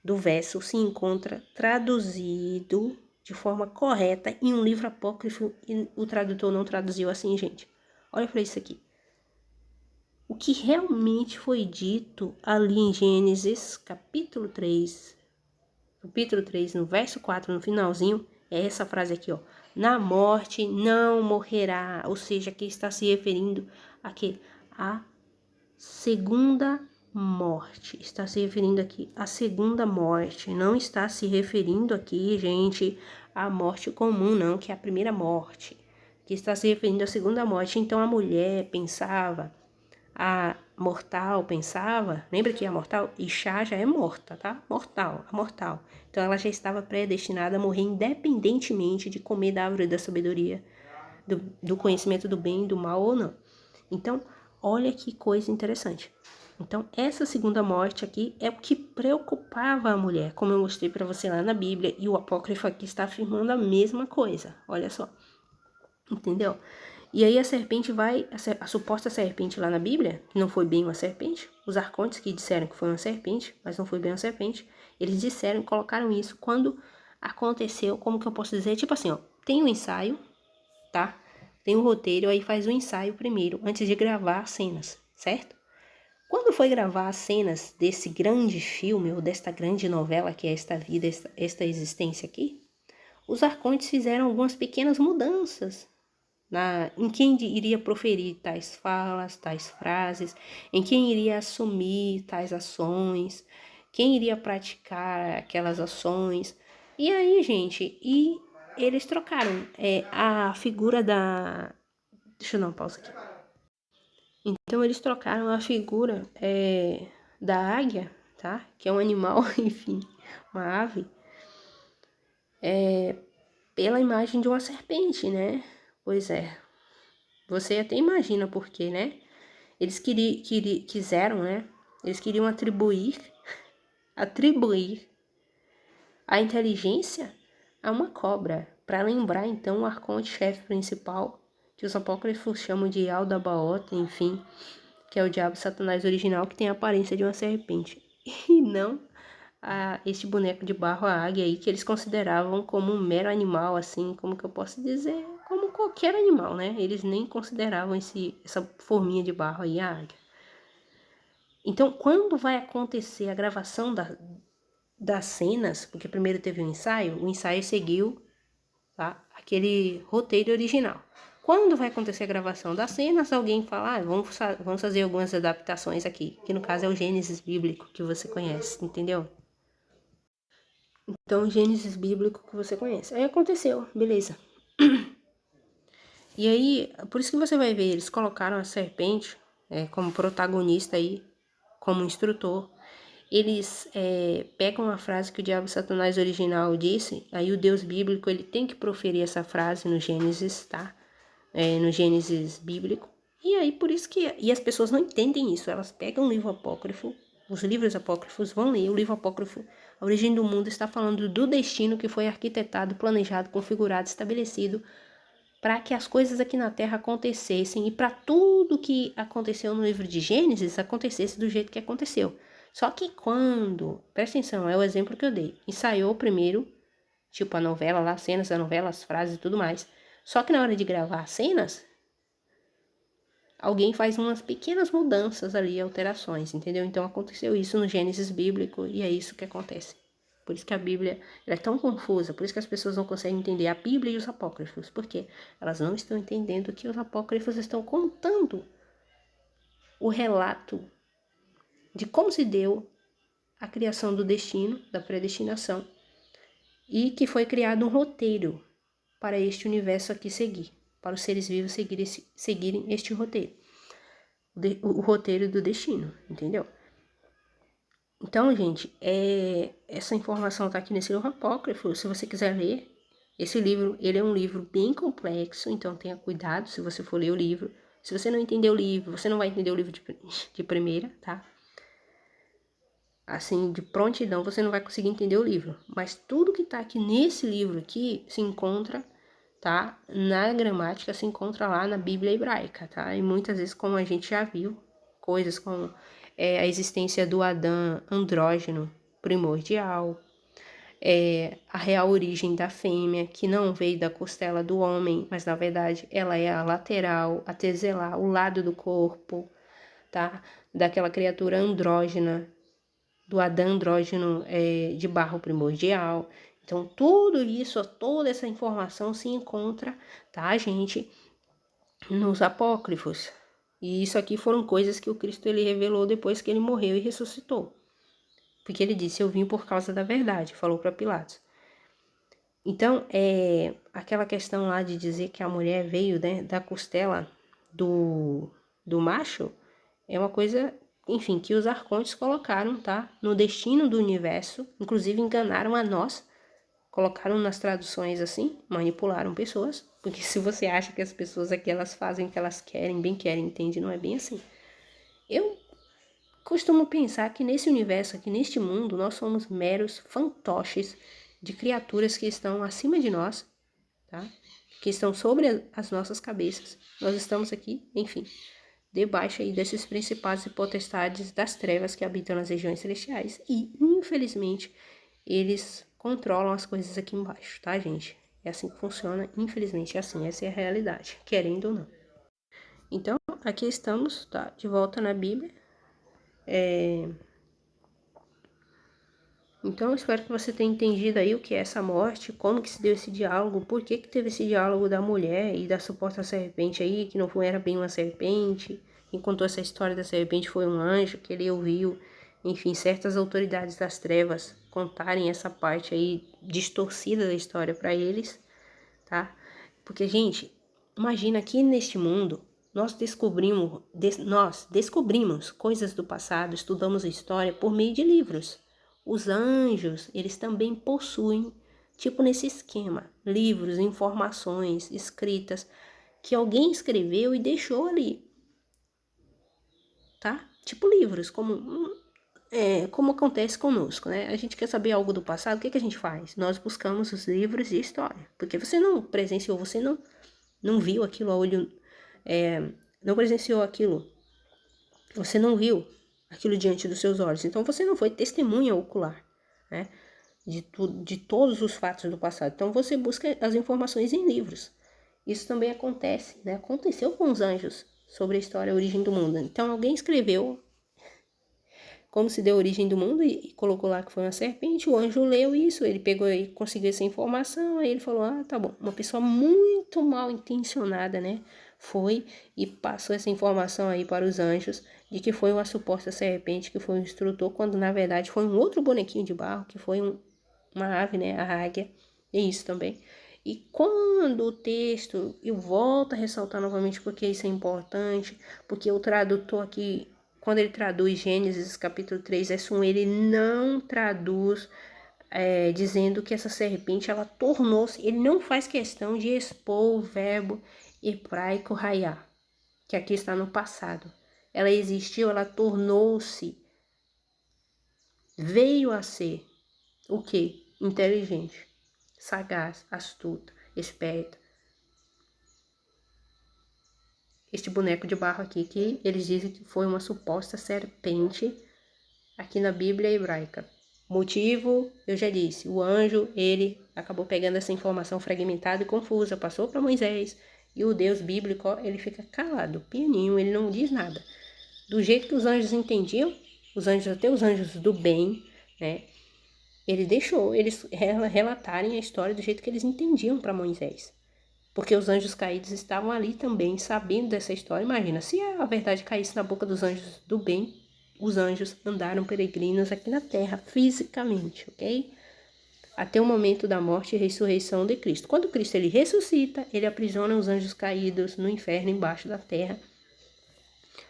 do verso, se encontra traduzido de forma correta em um livro apócrifo e o tradutor não traduziu assim, gente. Olha para isso aqui. O que realmente foi dito ali em Gênesis capítulo 3, no verso 4, no finalzinho, é essa frase aqui, ó. Na morte não morrerá, ou seja, aqui está se referindo a quê? A segunda morte. Está se referindo aqui à segunda morte. Não está se referindo aqui, gente, à morte comum, não, que é a primeira morte. Que está se referindo à segunda morte. Então a mulher pensava, a mortal pensava, lembra que a mortal, Ixá já é morta, tá? Mortal, a mortal. Então ela já estava predestinada a morrer independentemente de comer da árvore da sabedoria, do conhecimento do bem e do mal ou não. Então, olha que coisa interessante. Então, essa segunda morte aqui é o que preocupava a mulher, como eu mostrei para você lá na Bíblia, e o apócrifo aqui está afirmando a mesma coisa. Olha só. Entendeu? E aí a serpente vai, a suposta serpente lá na Bíblia, que não foi bem uma serpente, os arcontes que disseram que foi uma serpente, mas não foi bem uma serpente, eles disseram, colocaram isso quando aconteceu, como que eu posso dizer? Tipo assim, ó, tem um ensaio, tá? Tem um roteiro, aí faz o ensaio primeiro, antes de gravar as cenas, certo? Quando foi gravar as cenas desse grande filme, ou desta grande novela que é esta vida, esta existência aqui, os arcontes fizeram algumas pequenas mudanças em quem iria proferir tais falas, tais frases, em quem iria assumir tais ações, quem iria praticar aquelas ações. E aí, gente, eles trocaram a figura da... Deixa eu dar uma pausa aqui. Então, eles trocaram a figura da águia, tá? Que é um animal, enfim, uma ave, pela imagem de uma serpente, né? Pois é. Você até imagina por quê, né? Eles quiseram, né? Eles queriam atribuir a inteligência a uma cobra, para lembrar então o arconte-chefe principal, que os apócrifos chamam de Aldabaoth, enfim, que é o diabo Satanás original, que tem a aparência de uma serpente, e não este boneco de barro, a águia aí, que eles consideravam como um mero animal, assim, como que eu posso dizer, como qualquer animal, né? Eles nem consideravam essa forminha de barro aí, a águia. Então, quando vai acontecer a gravação das cenas, porque primeiro teve o ensaio seguiu, tá, aquele roteiro original. Quando vai acontecer a gravação das cenas, alguém fala, vamos fazer algumas adaptações aqui, que no caso é o Gênesis bíblico que você conhece, entendeu? Então, o Gênesis bíblico que você conhece. Aí aconteceu, beleza. E aí, por isso que você vai ver, eles colocaram a serpente como protagonista aí, como instrutor. Eles pegam a frase que o diabo Satanás original disse, aí o Deus bíblico ele tem que proferir essa frase no Gênesis, tá? No Gênesis bíblico. E aí por isso que as pessoas não entendem isso, elas pegam o livro apócrifo, os livros apócrifos, vão ler o livro apócrifo. A origem do mundo está falando do destino que foi arquitetado, planejado, configurado, estabelecido para que as coisas aqui na Terra acontecessem e para tudo que aconteceu no livro de Gênesis acontecesse do jeito que aconteceu. Só que quando, presta atenção, é o exemplo que eu dei, ensaiou primeiro, tipo a novela lá, cenas da novela, as frases e tudo mais. Só que na hora de gravar as cenas, alguém faz umas pequenas mudanças ali, alterações, entendeu? Então aconteceu isso no Gênesis bíblico e é isso que acontece. Por isso que a Bíblia é tão confusa, por isso que as pessoas não conseguem entender a Bíblia e os apócrifos, porque elas não estão entendendo que os apócrifos estão contando o relato de como se deu a criação do destino, da predestinação, e que foi criado um roteiro para este universo aqui seguir, para os seres vivos seguirem este roteiro, o roteiro do destino, entendeu? Então, gente, essa informação está aqui nesse livro apócrifo, se você quiser ler. Esse livro, ele é um livro bem complexo, então tenha cuidado se você for ler o livro. Se você não entender o livro, você não vai entender o livro de primeira, tá? Assim, de prontidão, você não vai conseguir entender o livro. Mas tudo que tá aqui nesse livro aqui se encontra, tá? Na gramática, se encontra lá na Bíblia hebraica, tá? E muitas vezes, como a gente já viu, coisas como a existência do Adão andrógeno primordial, a real origem da fêmea, que não veio da costela do homem, mas na verdade ela é a lateral, a teselar, o lado do corpo, tá? Daquela criatura andrógena, do Adão andrógeno de barro primordial. Então, tudo isso, toda essa informação se encontra, tá, gente, nos apócrifos. E isso aqui foram coisas que o Cristo ele revelou depois que ele morreu e ressuscitou. Porque ele disse, eu vim por causa da verdade, falou para Pilatos. Então, aquela questão lá de dizer que a mulher veio, né, da costela do macho, é uma coisa, enfim, que os arcontes colocaram, tá? No destino do universo, inclusive enganaram a nós, colocaram nas traduções assim, manipularam pessoas, porque se você acha que as pessoas aqui, elas fazem o que elas querem, bem querem, entende? Não é bem assim. Eu costumo pensar que nesse universo aqui, neste mundo, nós somos meros fantoches de criaturas que estão acima de nós, tá? Que estão sobre as nossas cabeças. Nós estamos aqui, enfim, debaixo aí desses principados e potestades das trevas que habitam nas regiões celestiais. E, infelizmente, eles controlam as coisas aqui embaixo, tá, gente? É assim que funciona, infelizmente é assim, essa é a realidade, querendo ou não. Então, aqui estamos, tá, de volta na Bíblia. Então, eu espero que você tenha entendido aí o que é essa morte, como que se deu esse diálogo, por que teve esse diálogo da mulher e da suposta serpente aí, que não era bem uma serpente. Quem contou essa história da serpente foi um anjo, que ele ouviu, enfim, certas autoridades das trevas contarem essa parte aí distorcida da história para eles, tá? Porque, gente, imagina que neste mundo nós descobrimos coisas do passado, estudamos a história por meio de livros. Os anjos, eles também possuem, tipo nesse esquema, livros, informações escritas que alguém escreveu e deixou ali, tá? tipo livros, como acontece conosco, né? A gente quer saber algo do passado, o que a gente faz? Nós buscamos os livros de história, porque você não presenciou, você não viu aquilo a olho, não presenciou aquilo, você não viu aquilo diante dos seus olhos, então você não foi testemunha ocular, né? De todos os fatos do passado. Então você busca as informações em livros. Isso também acontece, né? Aconteceu com os anjos sobre a história, a origem do mundo. Então alguém escreveu como se deu a origem do mundo e colocou lá que foi uma serpente. O anjo leu isso, ele pegou e conseguiu essa informação, aí ele falou, tá bom. Uma pessoa muito mal intencionada, né, foi e passou essa informação aí para os anjos de que foi uma suposta serpente, que foi um instrutor, quando na verdade foi um outro bonequinho de barro, que foi uma ave, né, a águia, e isso também. E quando o texto, eu volto a ressaltar novamente porque isso é importante, porque o tradutor aqui, quando ele traduz Gênesis capítulo 3, ele não traduz dizendo que essa serpente, ela tornou-se, ele não faz questão de expor o verbo hebraico raiá, que aqui está no passado. Ela existiu, ela tornou-se, veio a ser, o quê? Inteligente, sagaz, astuta, esperta. Este boneco de barro aqui, que eles dizem que foi uma suposta serpente aqui na Bíblia hebraica. Motivo, eu já disse, o anjo, ele acabou pegando essa informação fragmentada e confusa, passou para Moisés, e o Deus bíblico, ele fica calado, pianinho, ele não diz nada. Do jeito que os anjos entendiam, os anjos, até os anjos do bem, né, ele deixou eles relatarem a história do jeito que eles entendiam para Moisés. Porque os anjos caídos estavam ali também, sabendo dessa história. Imagina, se a verdade caísse na boca dos anjos do bem, os anjos andaram peregrinos aqui na terra, fisicamente, ok? Até o momento da morte e ressurreição de Cristo. Quando Cristo ele ressuscita, ele aprisiona os anjos caídos no inferno, embaixo da terra.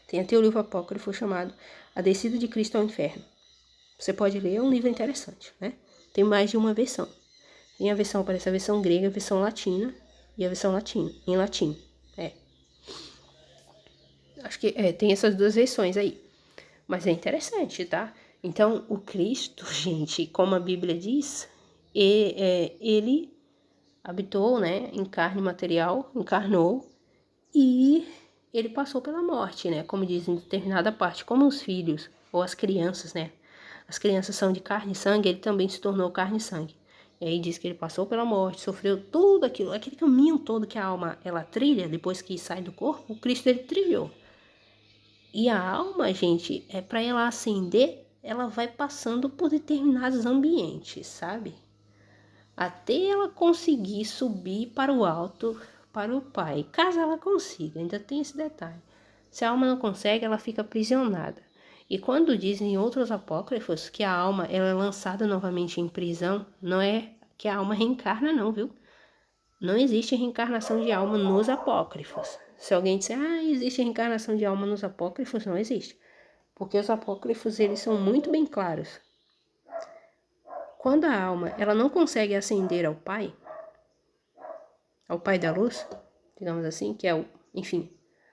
Tem até o livro apócrifo chamado A Descida de Cristo ao Inferno. Você pode ler, é um livro interessante, né? Tem mais de uma versão. Tem a versão, parece a versão grega, a versão latina e a versão latina, em latim. Acho que tem essas duas versões aí. Mas é interessante, tá? Então, o Cristo, gente, como a Bíblia diz, ele habitou, né, em carne material, encarnou, e ele passou pela morte, né? Como diz em determinada parte, como os filhos ou as crianças, né? As crianças são de carne e sangue, ele também se tornou carne e sangue. E aí diz que ele passou pela morte, sofreu tudo aquilo, aquele caminho todo que a alma ela trilha depois que sai do corpo, o Cristo ele trilhou. E a alma, gente, para ela ascender, ela vai passando por determinados ambientes, sabe? Até ela conseguir subir para o alto, para o Pai. Caso ela consiga, ainda tem esse detalhe. Se a alma não consegue, ela fica aprisionada. E quando dizem em outros apócrifos que a alma ela é lançada novamente em prisão, não é que a alma reencarna não, viu? Não existe reencarnação de alma nos apócrifos. Se alguém disser, existe reencarnação de alma nos apócrifos, não existe. Porque os apócrifos, eles são muito bem claros. Quando a alma, ela não consegue ascender ao Pai da luz, digamos assim, que é enfim,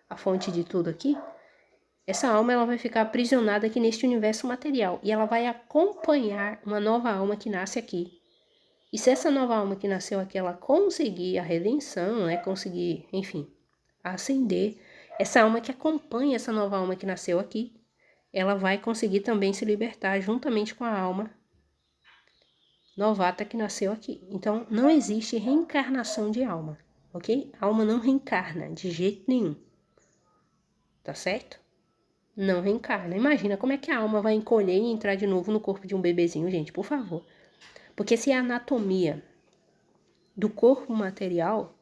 a fonte de tudo aqui, essa alma ela vai ficar aprisionada aqui neste universo material e ela vai acompanhar uma nova alma que nasce aqui. E se essa nova alma que nasceu aqui, ela conseguir a redenção, né, conseguir, enfim, ascender, essa alma que acompanha essa nova alma que nasceu aqui, ela vai conseguir também se libertar juntamente com a alma novata que nasceu aqui. Então, não existe reencarnação de alma, ok? A alma não reencarna de jeito nenhum, tá certo? Não reencarna. Imagina como é que a alma vai encolher e entrar de novo no corpo de um bebezinho, gente, por favor. Porque se a anatomia do corpo material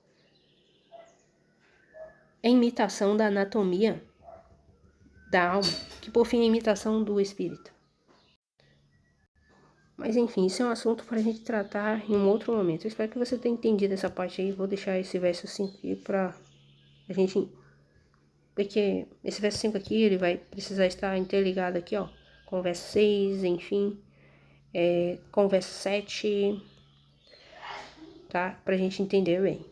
é imitação da anatomia da alma, que por fim é imitação do espírito. Mas enfim, isso é um assunto para a gente tratar em um outro momento. Eu espero que você tenha entendido essa parte aí. Vou deixar esse verso 5 aqui para a gente... Porque esse verso 5 aqui, ele vai precisar estar interligado aqui, ó, com o verso 6, enfim, com o verso 7, tá? Pra gente entender bem.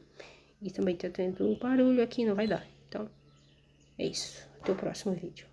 E também tá tendo barulho aqui, não vai dar. Então, é isso. Até o próximo vídeo.